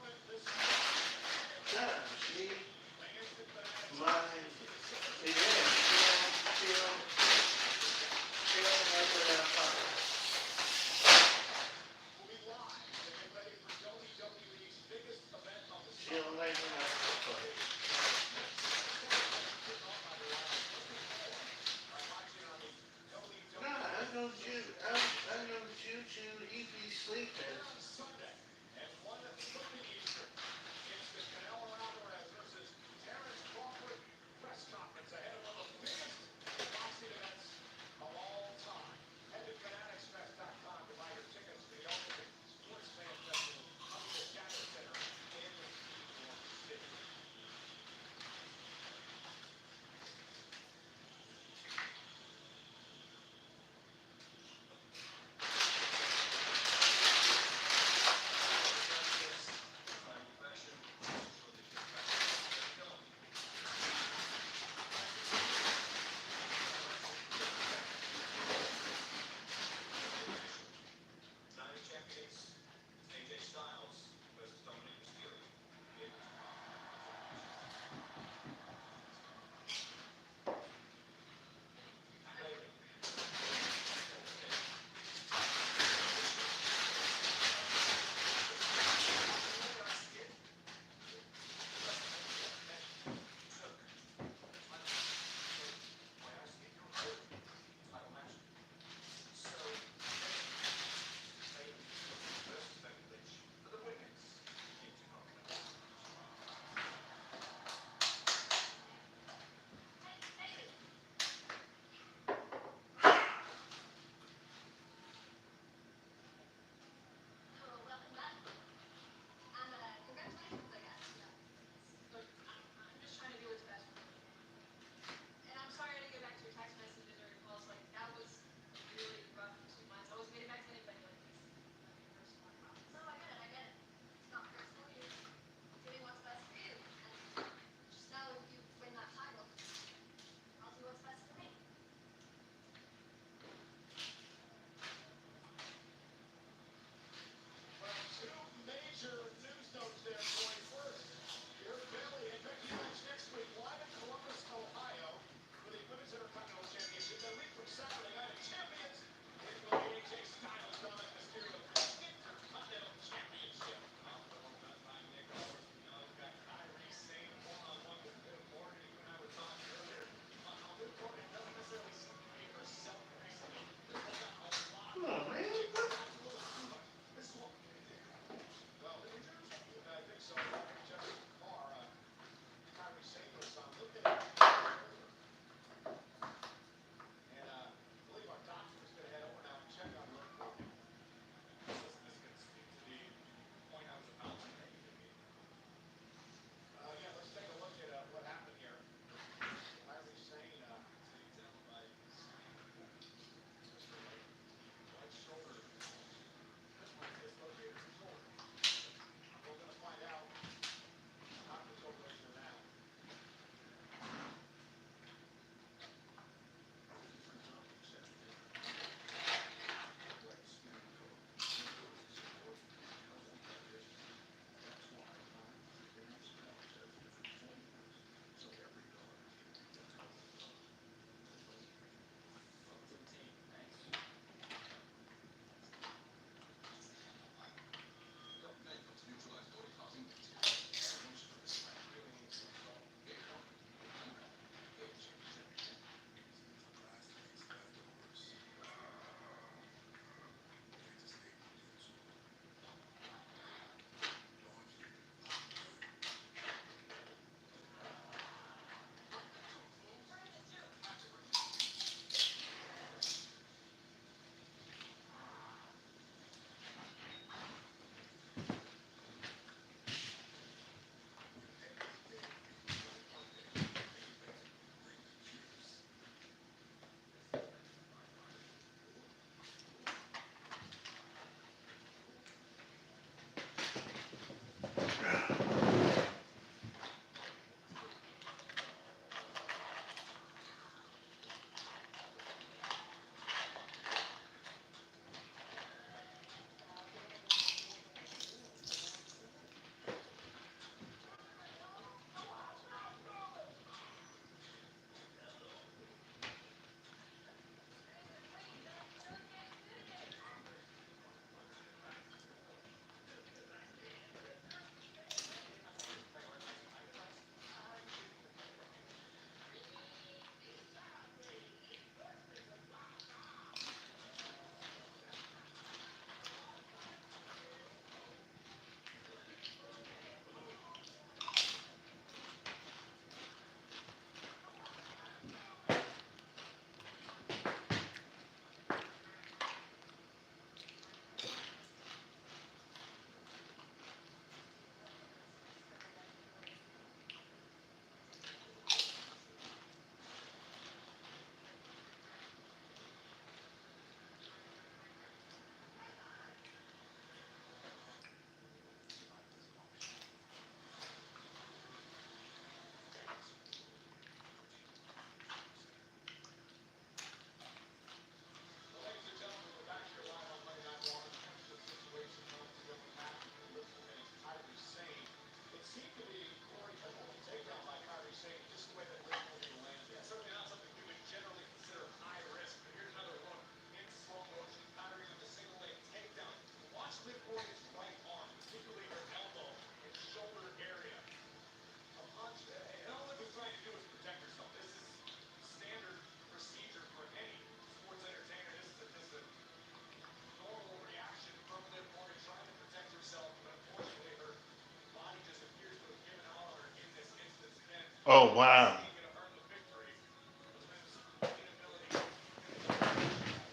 Oh wow.
He ain't gonna earn the victory for the men's inability to accomplish that.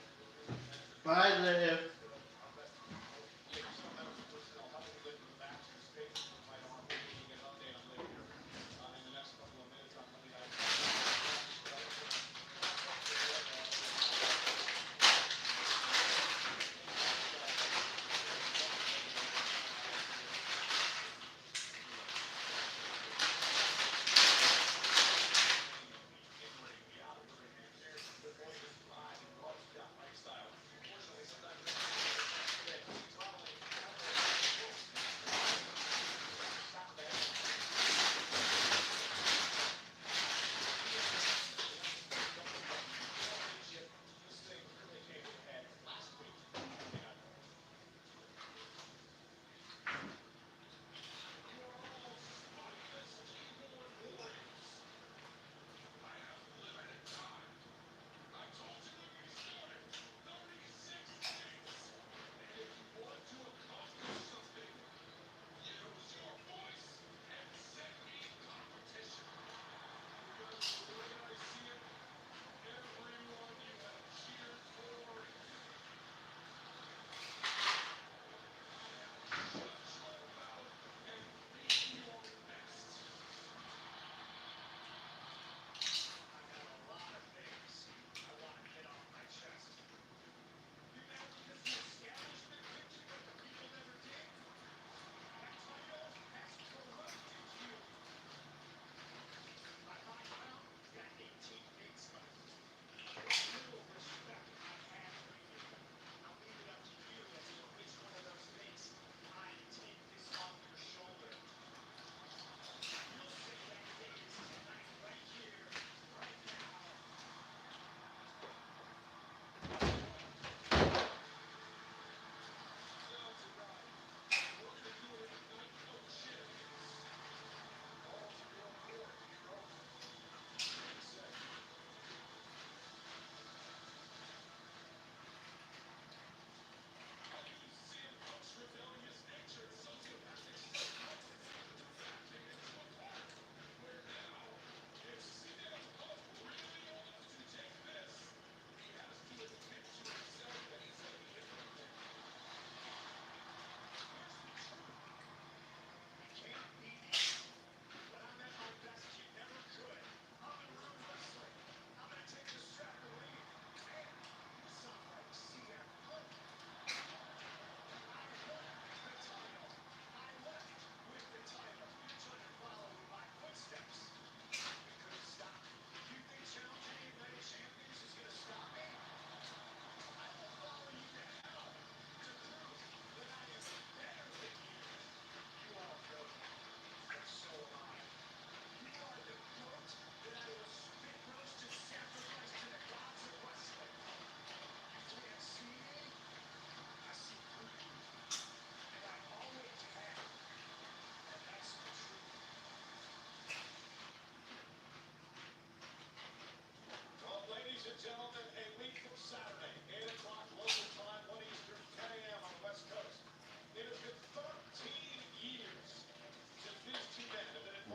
And as a
Bye,
coach,
Liv.
our best take some medical personnel, help him get to the match and stay from the fight on. Hopefully we can get an update on Liv here in the next couple of minutes on Monday Night Football. But it's not quite sure yet how that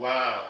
Wow.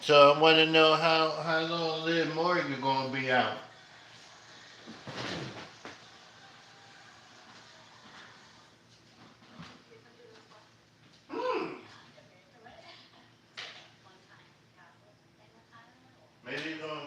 So I want to know how long Liv Morgan gonna be out. Maybe he's gonna.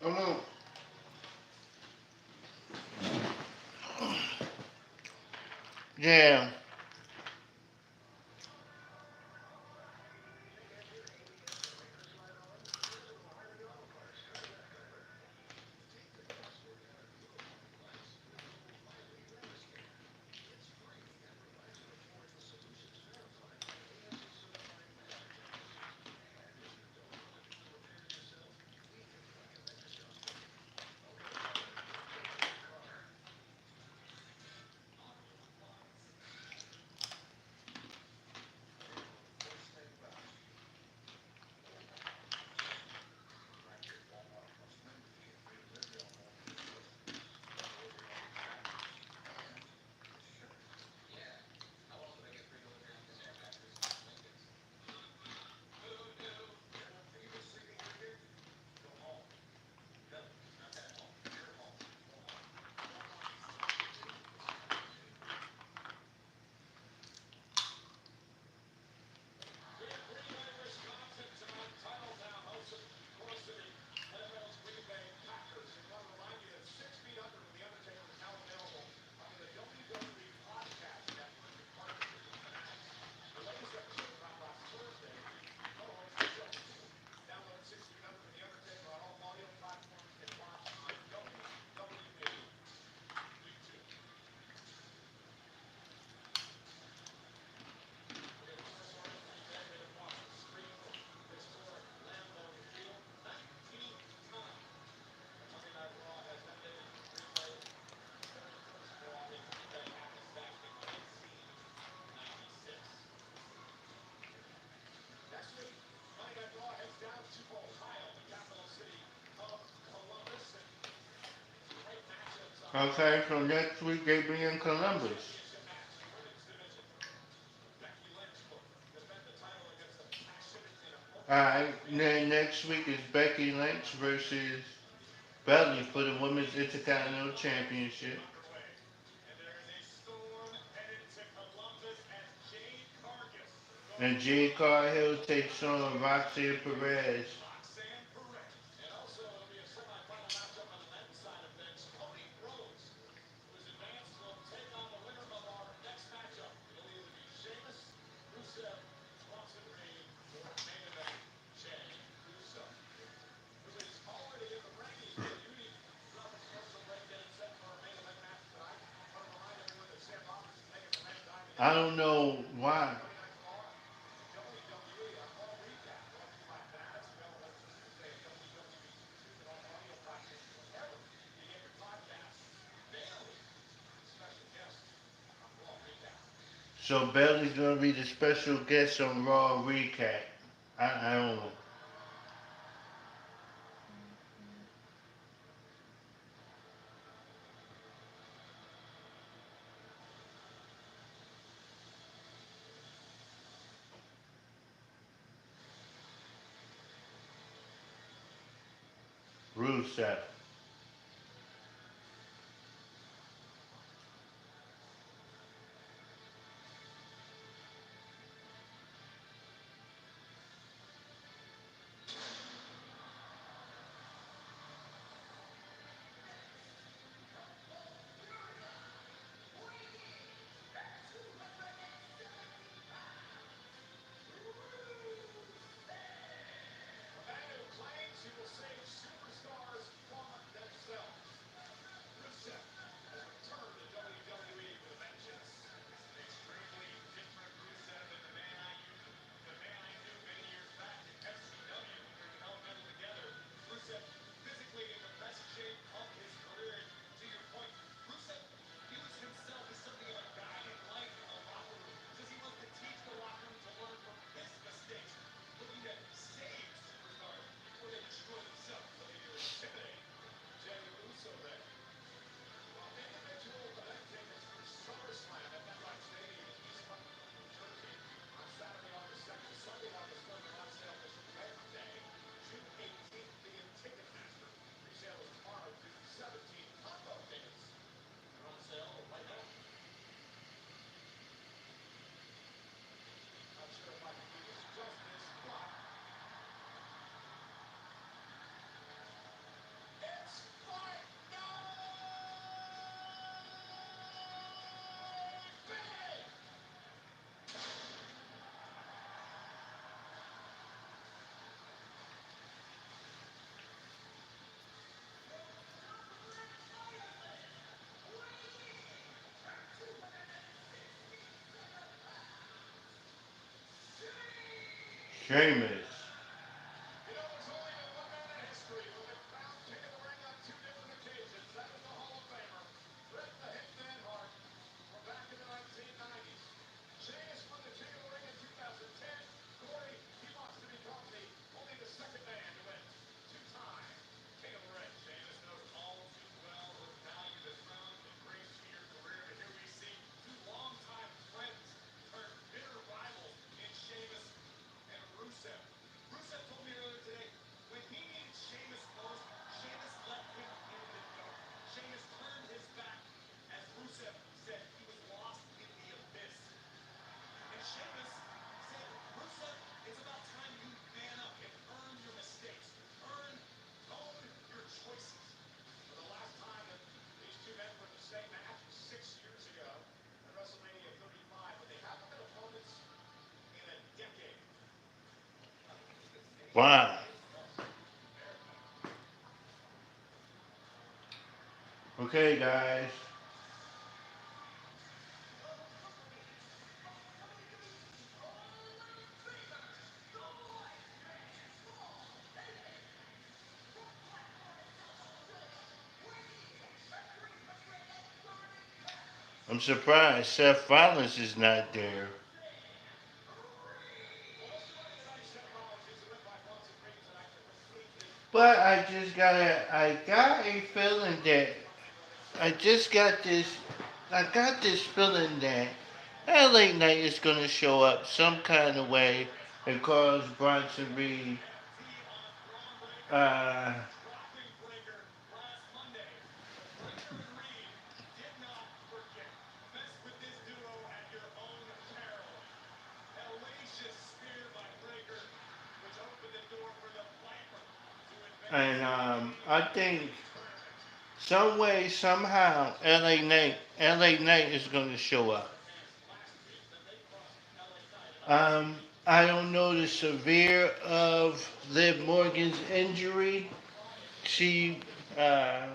Come on. Yeah. Okay, so next week they be in Columbus. Alright, then next week is Becky Lynch versus Belly for the Women's Intercontinental Championship. And Jade Cargill takes on Roxanne Perez. I don't know why. So Bailey's gonna be the special guest on Raw Recap. I don't know. Rusev.
A man who claims he will save superstars from themselves. Rusev has returned to WWE with a vengeance. It's an extremely different Rusev than the man I knew many years back in FCW when we were elemental together. Rusev physically in the best shape of his career. And to your point, Rusev views himself as something of a guiding light in the locker room. Says he wants to teach the locker room to learn from his mistakes. Looking to save superstars before they destroy themselves. Looking to intimidate Jey Uso there. Well, individual event tickets for SummerSlam at MetLife Stadium in East Rutherford, New Jersey on Saturday, August 2nd. Sunday, August 3rd are on sale this Wednesday, June 18th via Ticketmaster. Resale is tomorrow, June 17th. Combo tickets are on sale right now. Not sure if I can do this justice, but it's Fight Night! Big!
Sheamus.
You know, there's only been one man in history who has been crowned King of the Ring on two different occasions. That is the Hall of Famer, Bret the Hitman Hart, from back in the 1990s. Sheamus won the King of the Ring in 2010. Corey, he wants to become only the second man to win two-time King of the Ring. Sheamus knows all too well what value the throne can bring to your career. But here we see two longtime friends turn bitter rivals in Sheamus and Rusev. Rusev told me earlier today, when he needed Sheamus most, Sheamus let him in the door. Sheamus turned his back, as Rusev said he was lost in the abyss. And Sheamus said, Rusev, it's about time you man up and earn your mistakes. Own your choices. For the last time that these two men were in the same match was 6 years ago at WrestleMania 35, but they haven't been opponents in a decade.
Wow. Okay, guys. I'm surprised Seth Rollins is not there. But I got a feeling that I just got this I got this feeling that LA Knight is gonna show up some kind of way and cause Bronson Reed uh and I think some way, somehow, LA Knight is going to show up. I don't know the severe of Liv Morgan's injury. She uh,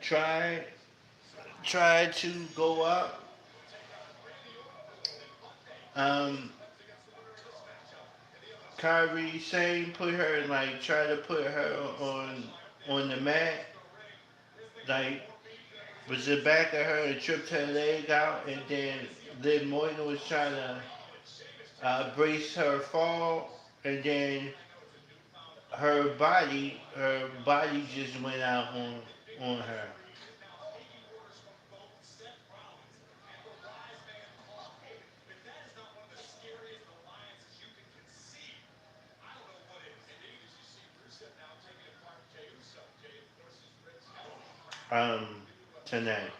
tried tried to go up. Um, Kyrie Sane put her like try to put her on the mat, like was the back of her and tripped her leg out, and then Liv Morgan was trying to brace her fall, and then her body just went out on her. Um, Tonight.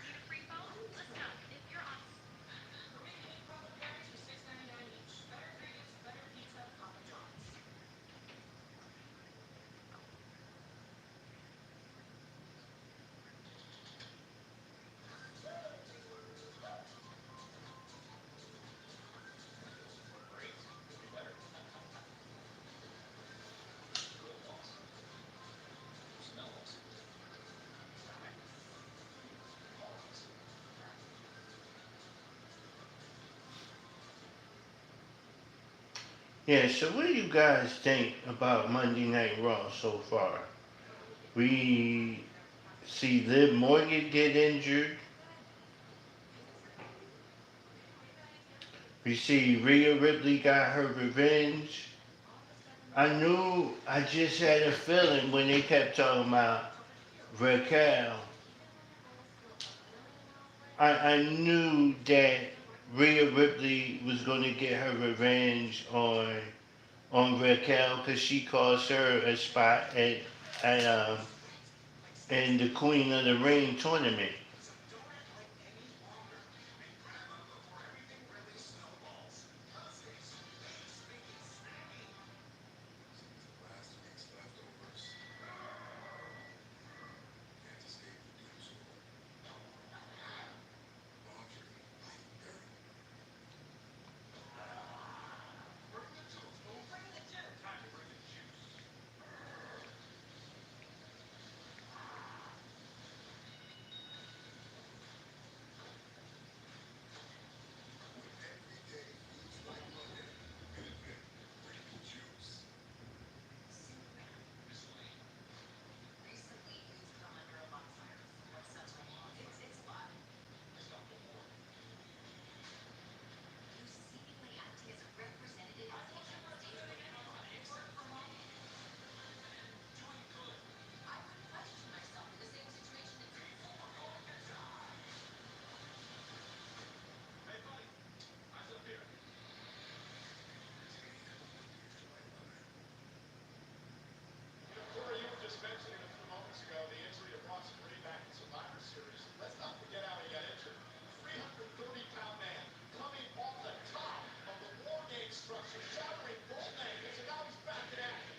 Need a free phone? Let's go. If you're on
For me, big Papa Pairings for $6.99 each. Better ingredients, better pizza, Papa John's.
Yeah, so what do you guys think about Monday Night Raw so far? We see Liv Morgan get injured. We see Rhea Ripley got her revenge. I just had a feeling when they kept talking about Raquel. I knew that Rhea Ripley was going to get her revenge on Raquel because she caused her a spot at in the Queen of the Ring tournament.
Corey, you were just mentioning a few moments ago the injury of Bronson Reed back in Survivor Series. Let's not forget how he got injured. 330-pound man coming off the top of the War Game structure, shattering both ankles, and now he's back in action.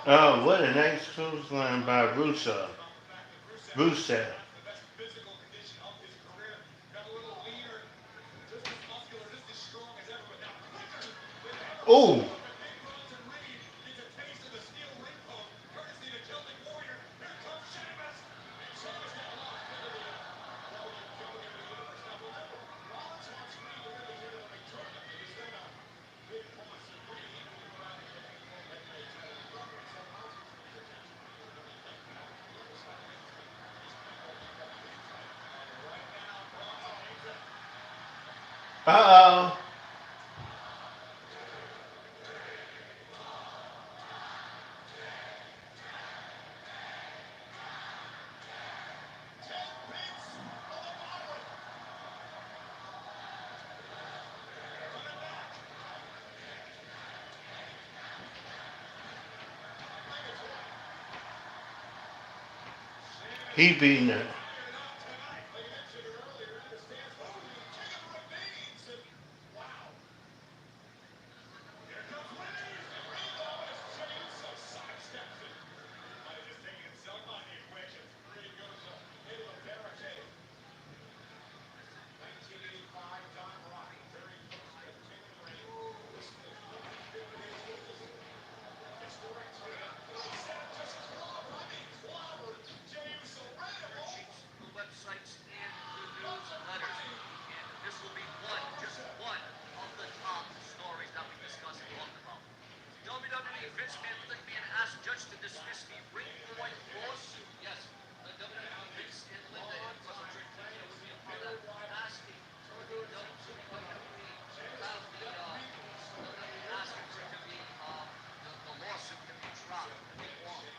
Oh, what a nice clothesline by Rusev. Rusev. Oh, uh-oh. He beating her.
Websites and the newsletters. And this will be one, just one of the top stories that we discuss and talk about. WWE Vince McMahon asked Judge to dismiss the Ring Boy lawsuit. Yes, the WWE Vince and Linda, and of course, I'm sure Tina would be a part of that, asking for the WWE about the WWE asking for it to be the lawsuit to be dropped. To be wrong.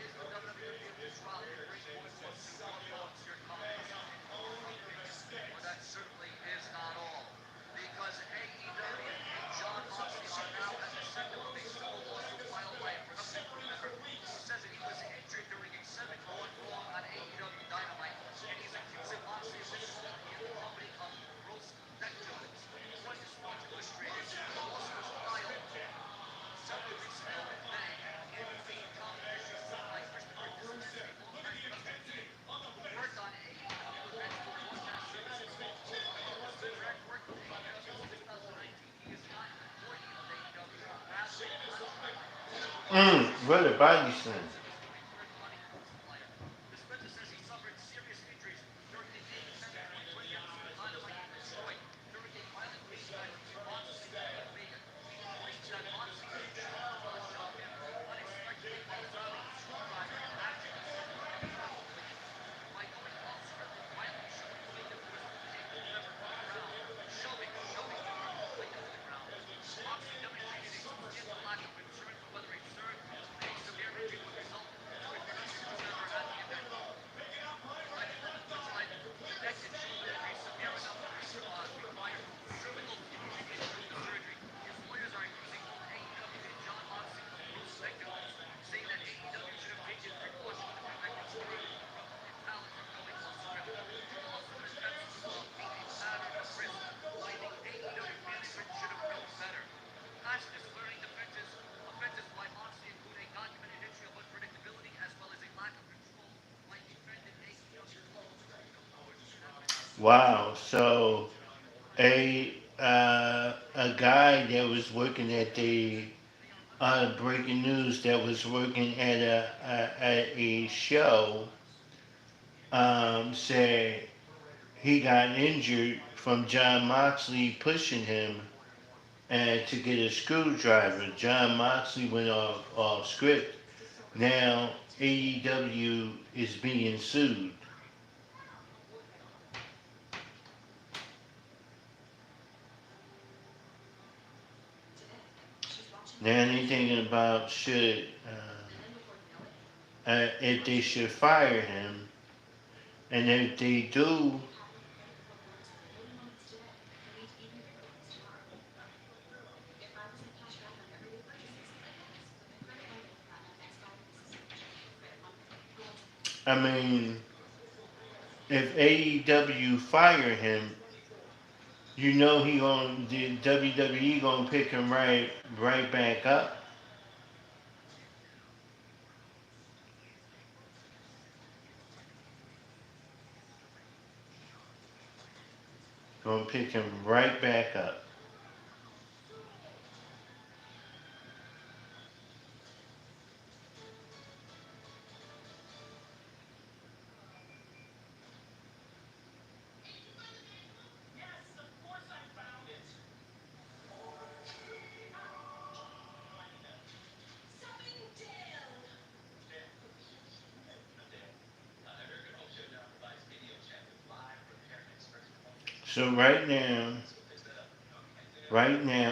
Is the WWE to drop the Ring Boy lawsuit? What thoughts, your comments, and your opinions? Well, that certainly is not all. Because AEW and John Moxley are now at the center of a civil lawsuit filed by a production crew member who says that he was injured during a 7-on Raw on AEW Dynamite, and he's accusing Moxley of assaulting the company of gross negligence. According to Sports Illustrated, the lawsuit was filed several weeks ago in May, and being competition by Christopher Dizzy, a longtime production team who worked on AEW Eventual Broadcast Services. Although the direct work with AEW since 2019, he is not an employee of AEW, rather a contractor.
What a body slam.
Service to a third-party food supplier. Dispenza says he suffered serious injuries during the May 10, 2020 episode of Dynamite in Detroit during a violent cage match between Moxley and Omega. He claims that Moxley shoved him unexpectedly while throwing a screwdriver after he said that Omega avoided him. By going off script and violently shoving Omega first with the table lever to the ground, shoving Omega to the ground. Moxley demonstrated a substantial lack of concern for whether a third a severe injury would result to a production crew member at the event. Allegedly, looks like the neck and shoulder injury severe enough to require cervical fusion and shoulder surgery. His lawyers are accusing both AEW and John Moxley of gross negligence, saying that AEW should have taken precautions to prevent his career and talent from going off script. The lawsuit attempts to paint a pattern of risk, finding AEW management should have known better. Last disciplinary offenses by Moxley include a documented history of unpredictability as well as a lack of control by defendant AEW.
Wow. So a guy that was working at the breaking news that was working at a show said he got injured from John Moxley pushing him and to get a screwdriver. John Moxley went off script. Now AEW is being sued. Now they're thinking about if they should fire him, and if they do, I mean, if AEW fire him, you know the WWE gonna pick him right back up. Gonna pick him right back up. So right now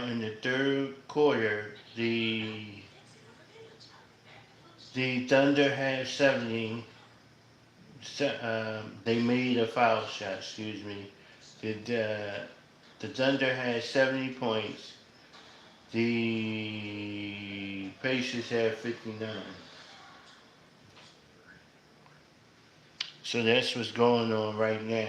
in the third quarter, the Thunder has 70. They made a foul shot. Excuse me. The Thunder has 70 points. The Pacers have 59. So that's what's going on right now.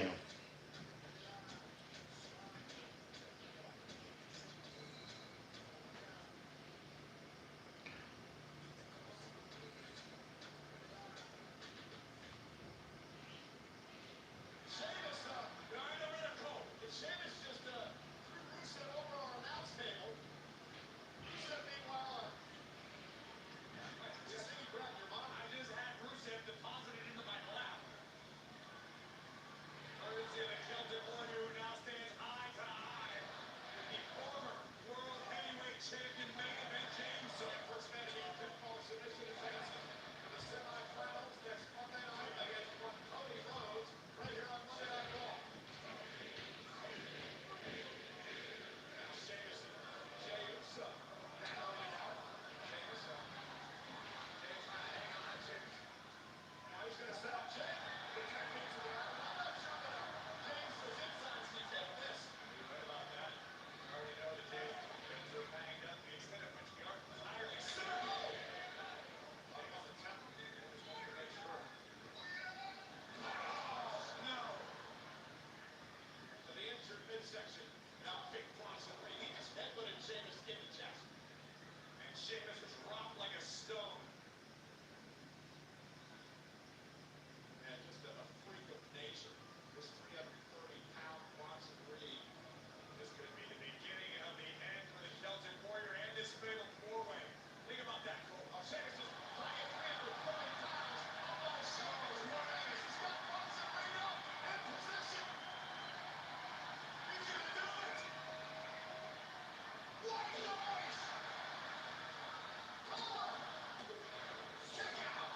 Sheamus, behind the red coat. Did Sheamus just threw Rusev over our announce table? Rusev, meanwhile, just think he grabbed your mom. I just had Rusev deposited into my lap. Courtesy of the Celtic Warrior, who now stands eye to eye with the former World Heavyweight Champion main event James. So, first man to get pinfall submission advances to the semifinals next Monday night against one Cody Rhodes right here on Monday Night Raw. Now Sheamus and Jey Uso battling it out. Sheamus, Jey trying to hang on to Sheamus. Now he's going to set up Jey. Protecting to the arm. I'm not sure that James is inside seems like this. You're right about that. You already know that Jey's fins are banged up. The extent of which the arm is entirely single. Laying on the temple. Just wanted to make sure. No. To the injured midsection. Now Big Boss and Ray. He just headbutted Sheamus in the chest. And Sheamus was dropped like a stone. Man, just a freak of nature. This 330-pound Bronson Reed. This could be the beginning of the end for the Celtic Warrior and this fatal four-way. Think about that, Cole. Sheamus is flying 330 pounds on my shoulders. Sheamus has got Bronson Reed up in position. He's gonna do it. What noise? Come on. Check out.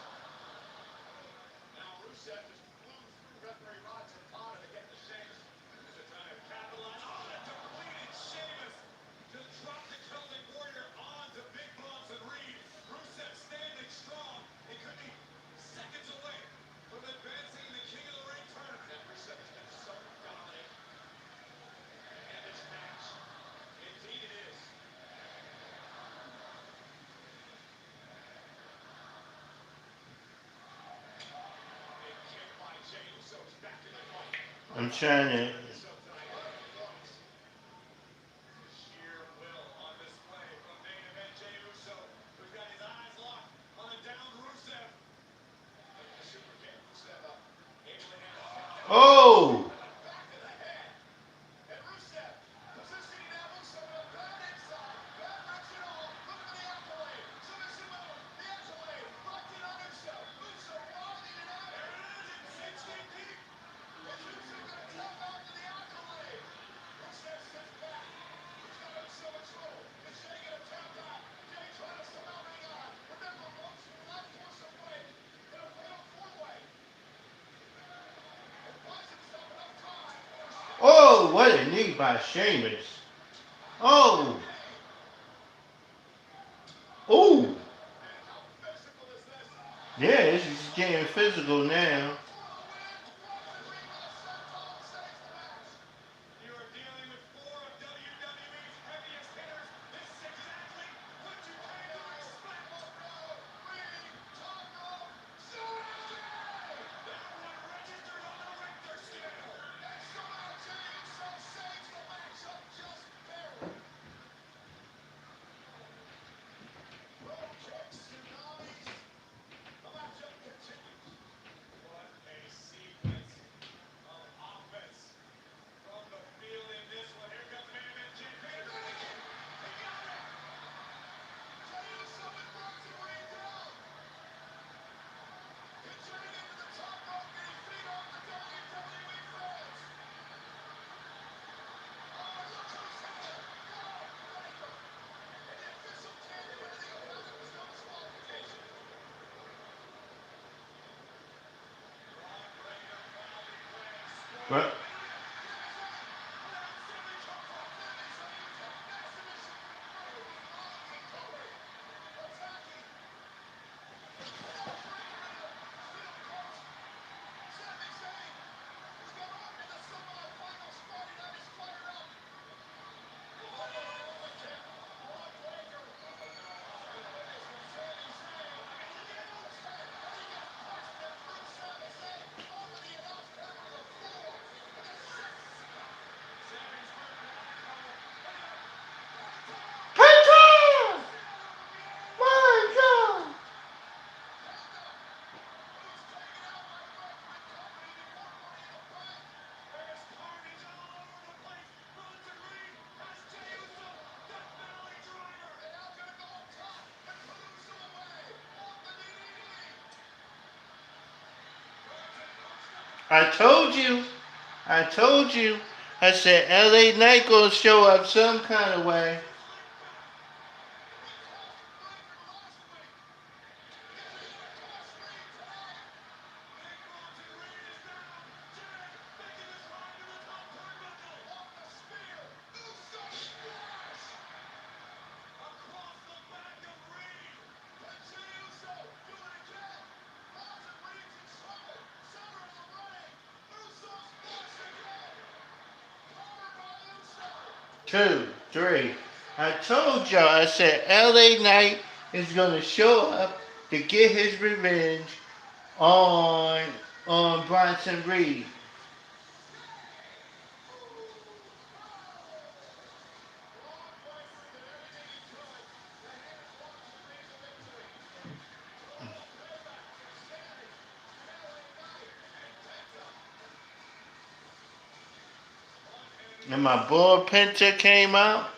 Now Rusev just flew through referee Roger Potter to get the Sheamus. There's a time to capitalize. Oh, a depleted Sheamus to drop the Celtic Warrior onto Big Boss and Reed. Rusev standing strong. He could be seconds away from advancing in the King of the Ring tournament. And Rusev has been so dominant in this match. Indeed it is. Big kick by Jey Uso's back in the fight.
I'm trying to.
Sheer will on display from main event Jey Uso, who's got his eyes locked on a downed Rusev. The super kick Rusev up, able to handle it.
Oh!
Back to the head. And Rusev positioning now Uso with a bad inside. Bad direction all. Look for the accolade. Submission move. The accolade. Locked in on Uso. Uso winding it out. There it is. It's 16 deep. Is Uso going to tap out to the accolade? Rusev sits back. He's got Uso in trouble. Is Jey going to tap out? Jey trying to somehow hang on. Remember, ropes will not force a break in a fatal four-way. And buys himself enough time for Sheamus.
Oh, what a knee by Sheamus. Oh! Oh!
And how physical is this?
Yeah, this is getting physical now.
You are dealing with four of WWE's heaviest hitters. This is exactly what you came to expect. That one registered on the Richter scale. And somehow Jey Uso saves the matchup just barely. Road kicks, tsunamis. The matchup continues. What a sequence of offense from the field in this one. Here comes main event champion. He got it. Jey Uso with Bronson Reed down. Converting into the top rope, getting feet off the WWE fans. Oh, look who's here. Braun Breaker. And the official can't do anything about it. It was no disqualification. Braun Breaker proudly playing sport.
What? I told you. I told you. I said LA Knight gonna show up some kind of way. Two, three. I told y'all, I said LA Knight is gonna show up to get his revenge on Bronson Reed. And my boy Penta came out.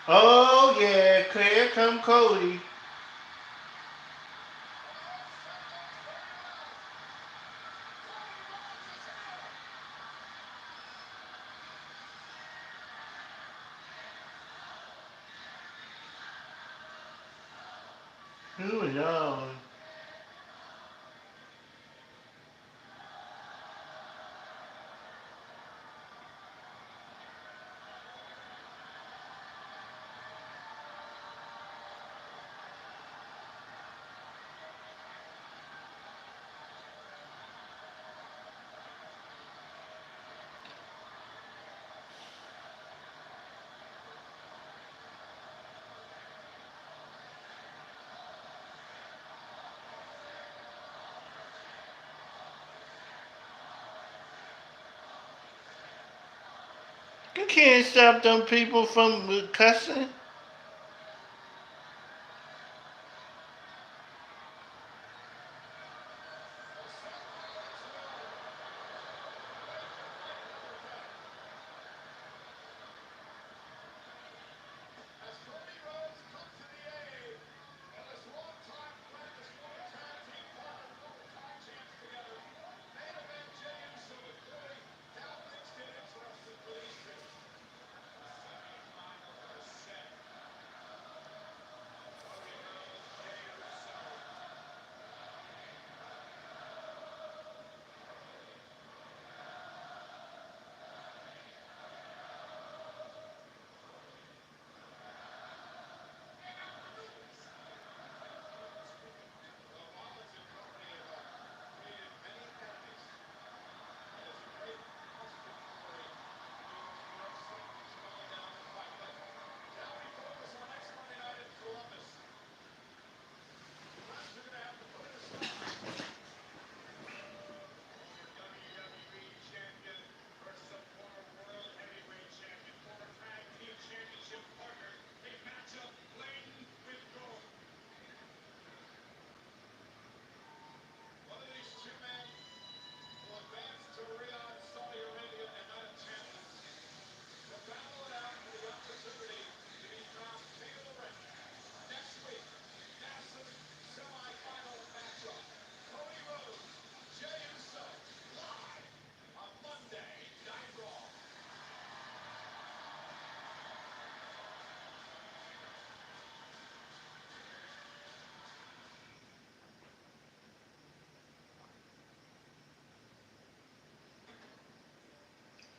Oh yeah, here come Cody. Who knows? You can't stop them people from cussing.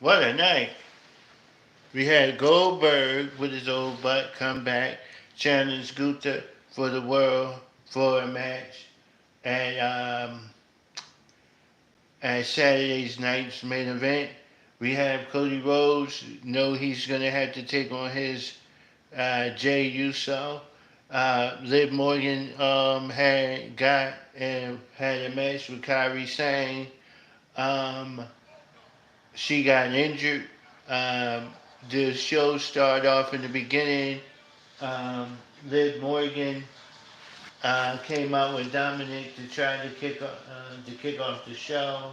What a night. We had Goldberg with his old butt come back, challenge Gunther for the world for a match at at Saturday's night's main event. We have Cody Rhodes know he's gonna have to take on his Jay Uso. Liv Morgan had a match with Kyrie Sane. Um, she got injured. Um, the show started off in the beginning. Liv Morgan came out with Dominic to try to kick off the show.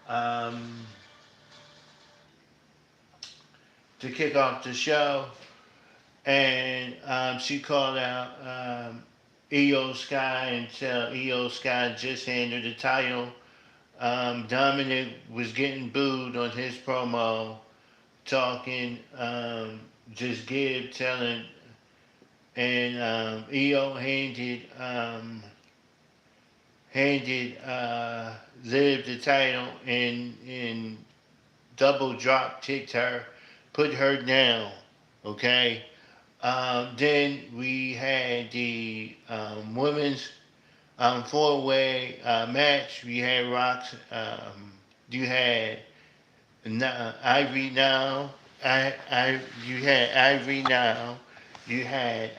Um, to kick off the show, and she called out EO Sky and tell EO Sky just handed the title. Dominic was getting booed on his promo, talking, just give, telling, and EO handed Liv the title and double drop kicked her, put her down. Okay. Then we had the women's four-way match. We had Rocks. You had Ivory now. You had Ivory now. You had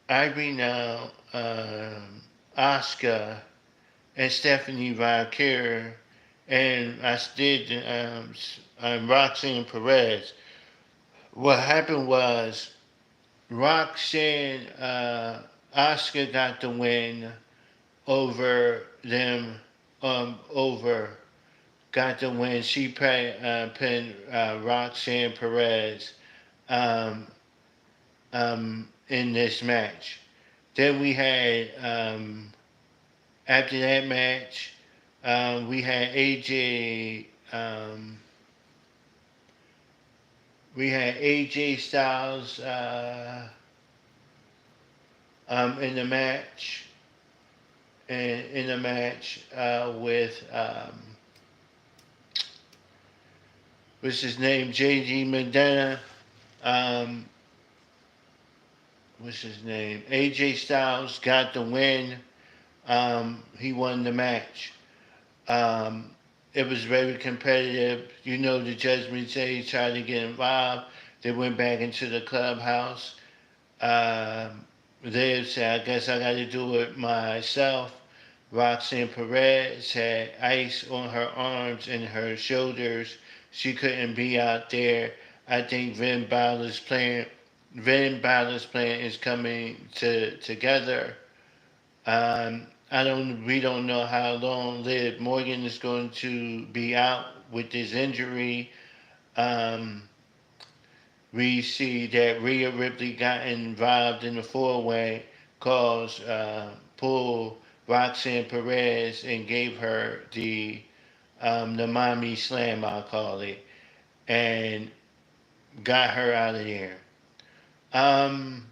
Ivory now. Oscar and Stephanie Valkyrie, and I did Roxanne Perez. What happened was Roxanne Oscar got the win over them. Over got the win. She pinned Roxanne Perez in this match. Then we had after that match, we had AJ. We had AJ Styles in the match, with what's his name, JD McDonough. Um, what's his name? AJ Styles got the win. He won the match. Um, it was very competitive. You know, the Judgment Day tried to get involved. They went back into the clubhouse. They said, I guess I got to do it myself. Roxanne Perez had ice on her arms and her shoulders. She couldn't be out there. I think Vin Balor's plan is coming together. We don't know how long Liv Morgan is going to be out with this injury. Um, we see that Rhea Ripley got involved in the four-way, pulled Roxanne Perez and gave her the mommy slam, I'll call it, and got her out of there. Um,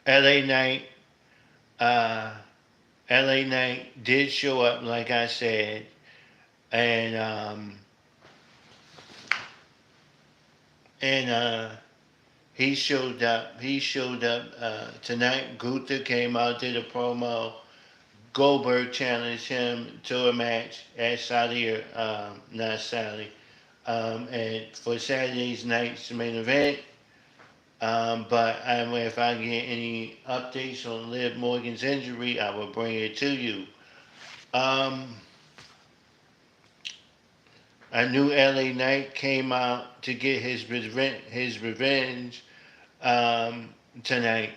LA Knight, uh, LA Knight did show up, like I said, and and he showed up. He showed up tonight. Gunther came out, did a promo. Goldberg challenged him to a match at Saudi, not Saudi, and for Saturday's night's main event. But if I get any updates on Liv Morgan's injury, I will bring it to you. Um, I knew LA Knight came out to get his revenge tonight.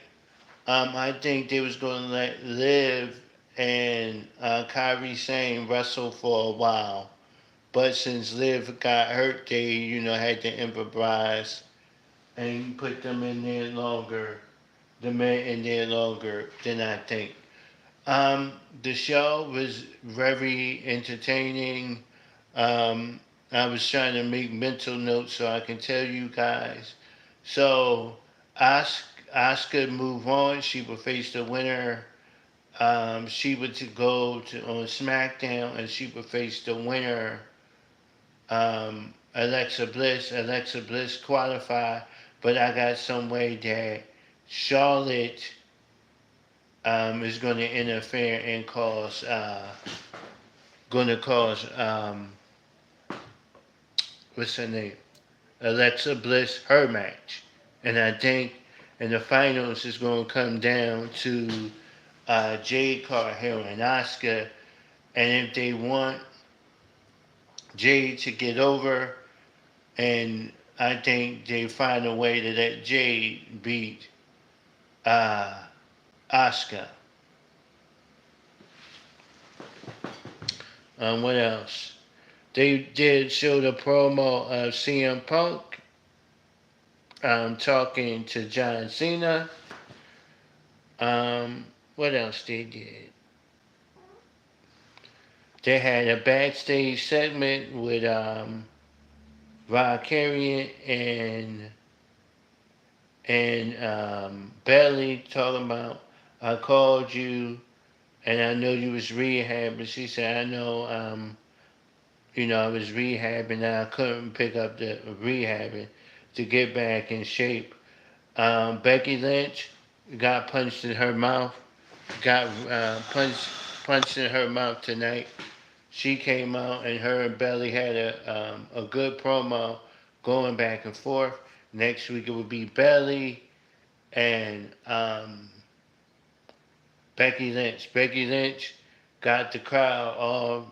I think they was going to let Liv and Kyrie Sane wrestle for a while. But since Liv got hurt, they, had to improvise and put them in there longer, the men in there longer than I think. The show was very entertaining. Um, I was trying to make mental notes so I can tell you guys. So, Oscar moved on. She will face the winner she would to go to on SmackDown and she would face the winner, Alexa Bliss. Alexa Bliss qualified, but I got some way that Charlotte is going to interfere and cause what's her name? Alexa Bliss her match, and I think in the finals it's going to come down to Jade Cargill and Asuka, and if they want Jade to get over, and I think they find a way to let Jade beat uh, Asuka. What else? They did show the promo of CM Punk talking to John Cena. What else they did? They had a backstage segment with Rod Carrion and Bailey talking about I called you and I know you was rehabbing. She said I know I was rehabbing and I couldn't pick up the rehabbing to get back in shape. Becky Lynch got punched in her mouth. Got punched in her mouth tonight. She came out and her and Belly had a good promo going back and forth. Next week it would be Belly and Becky Lynch. Becky Lynch got the crowd all.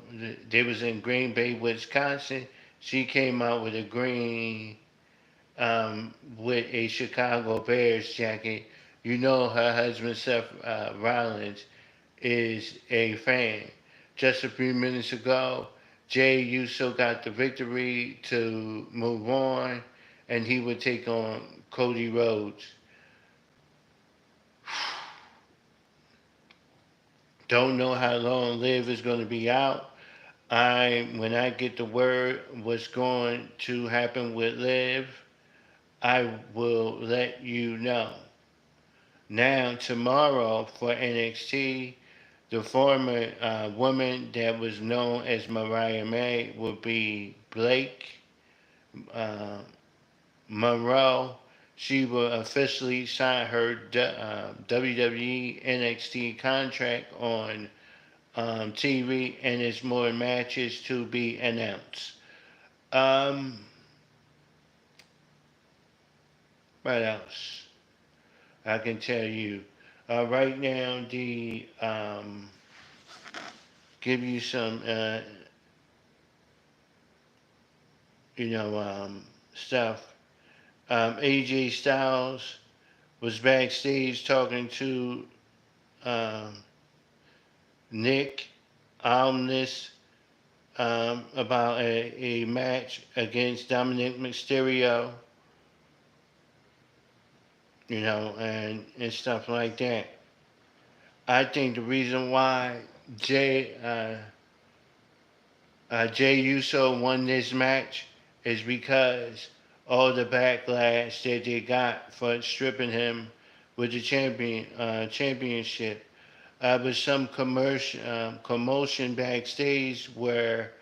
They was in Green Bay, Wisconsin. She came out with a green with a Chicago Bears jacket. You know her husband Seth Rollins is a fan. Just a few minutes ago, Jay Uso got the victory to move on, and he would take on Cody Rhodes. Don't know how long Liv is going to be out. When I get the word what's going to happen with Liv, I will let you know. Now tomorrow for NXT, the former woman that was known as Mariah May will be Blake uh, Monroe. She will officially sign her WWE NXT contract on TV, and there's more matches to be announced. Um, what else? I can tell you. Right now, the give you some, stuff. AJ Styles was backstage talking to um, Nick Almas about a match against Dominic Mysterio, and stuff like that. I think the reason why Jay Uso won this match is because all the backlash that they got for stripping him with the championship. Was some commotion backstage where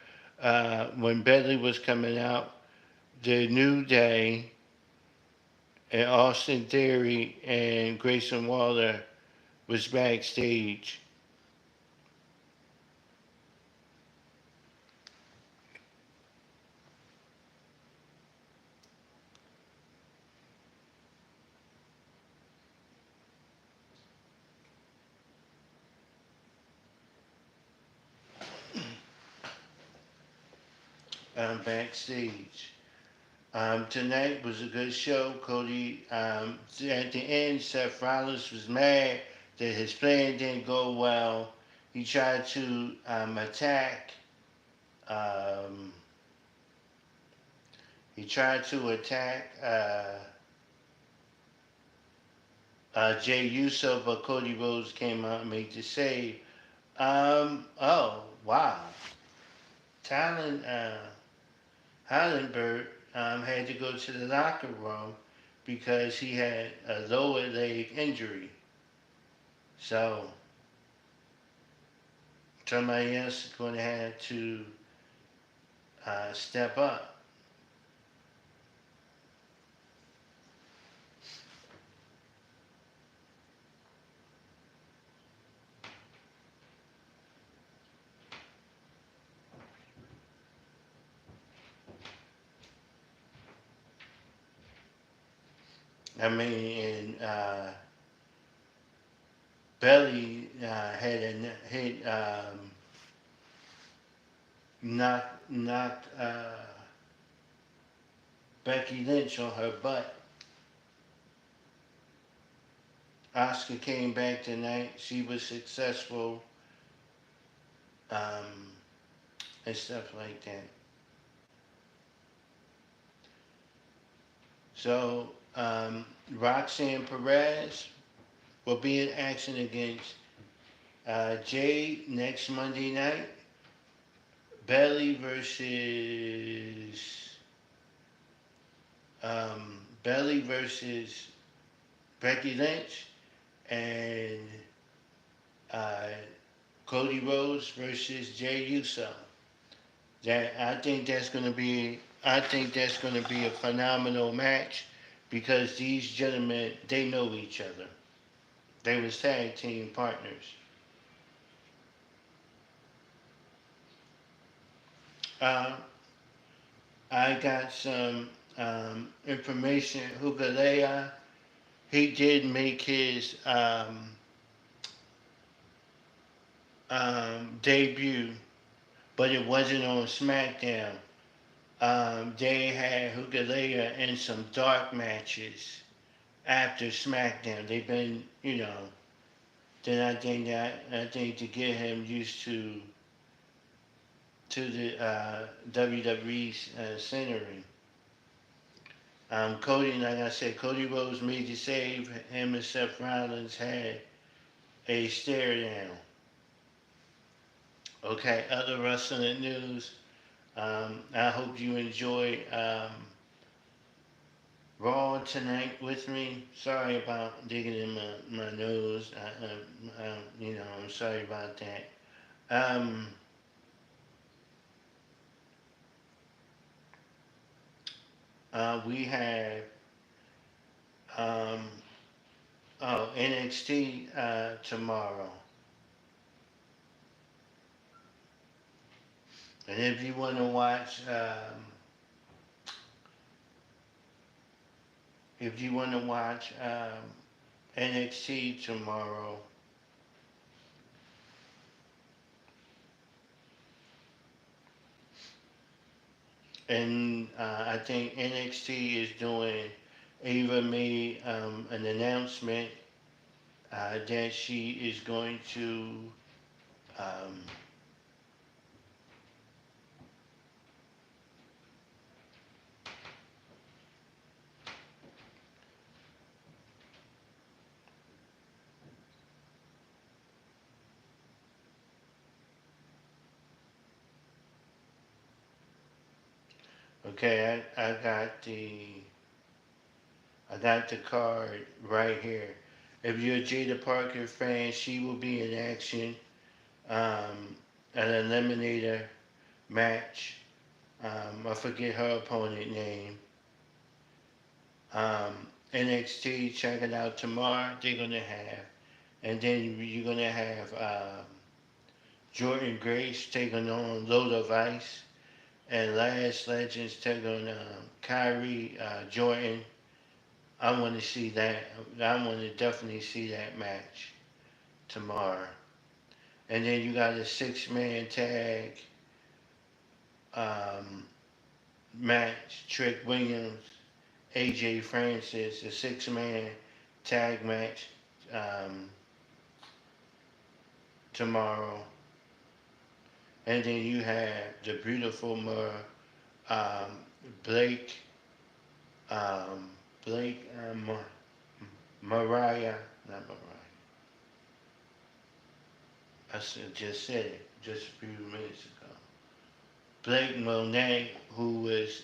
when Bentley was coming out, the New Day and Austin Theory and Grayson Waller was backstage. Backstage. Tonight was a good show. Cody, at the end, Seth Rollins was mad that his plan didn't go well. He tried to attack. Um, he tried to attack Jay Uso, but Cody Rhodes came out and made the save. Oh wow, Talon Hollenberg had to go to the locker room because he had a lower leg injury. So somebody else is going to have to step up. I mean, and Belly had a hit, knocked Becky Lynch on her butt. Oscar came back tonight. She was successful, um, and stuff like that. So Roxanne Perez will be in action against Jade next Monday night. Belly versus Belly versus Becky Lynch, and uh, Cody Rhodes versus Jay Uso. That I think that's gonna be a phenomenal match because these gentlemen they know each other. They was tag team partners. Uh, I got some information. Hugalea, he did make his debut, but it wasn't on SmackDown. They had Hugalea in some dark matches after SmackDown. They've been, then I think to get him used to the WWE's centering. Cody, like I said, Cody Rhodes made the save. Him and Seth Rollins had a stare down. Okay, other wrestling news. I hope you enjoy Raw tonight with me. Sorry about digging in my nose. I'm sorry about that. Um, we have um, NXT tomorrow. And if you want to watch, NXT tomorrow, and I think NXT is doing. Ava made an announcement that she is going to. Um, okay, I got the card right here. If you're a Jada Parker fan, she will be in action. An eliminator match. I forget her opponent name. NXT, check it out tomorrow. They're gonna have, and then you're gonna have Jordan Grace taking on Lola Vice, and Last Legends taking on Kyrie Jordan. I want to see that. I want to definitely see that match tomorrow. And then you got a six-man tag um, match. Trick Williams, AJ Francis, a six-man tag match um, tomorrow. And then you have the beautiful um, Blake, um, Blake, Mariah, not Mariah. Just said it just a few minutes ago. Blake Monet, who was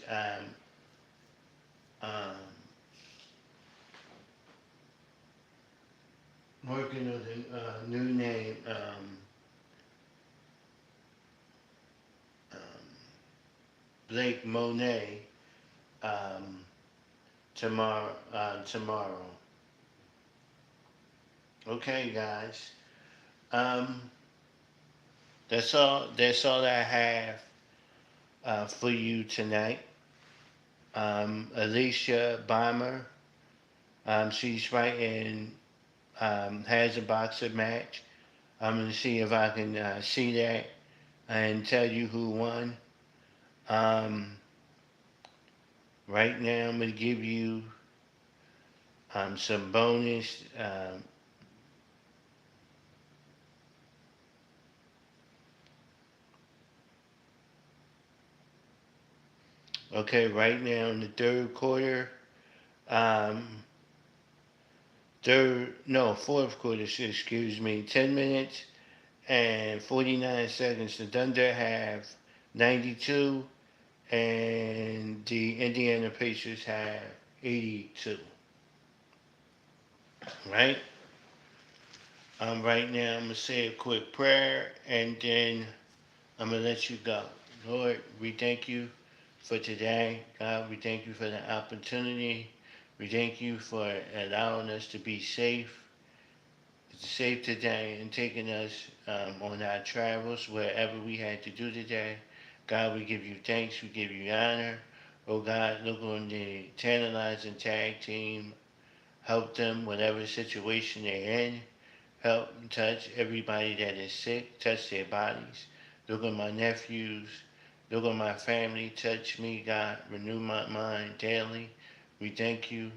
um, working on the new name, Blake Monet tomorrow. Tomorrow. Okay, guys. Um, that's all. That's all I have for you tonight. Alicia Bomber. She's fighting. Has a boxing match. I'm gonna see if I can see that and tell you who won. Um, right now, I'm gonna give you some bonus. Okay, right now in the third quarter, um, fourth quarter, excuse me, 10 minutes and 49 seconds. The Thunder have 92, and the Indiana Pacers have 82. Right? Right now, I'm going to say a quick prayer, and then I'm going to let you go. Lord, we thank you for today. God, we thank you for the opportunity. We thank you for allowing us to be safe today, and taking us on our travels, wherever we had to do today. God, we give you thanks. We give you honor. Oh God, look on the Tantalizing Tag Team. Help them, whatever situation they're in. Help touch everybody that is sick. Touch their bodies. Look at my nephews. Look at my family. Touch me, God. Renew my mind daily. We thank you.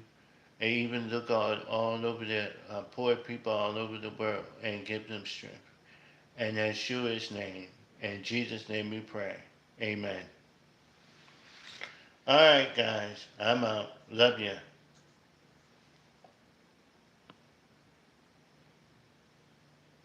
And even look all over the poor people all over the world and give them strength. In Yeshua's name, in Jesus' name we pray. Amen. All right, guys. I'm out. Love you.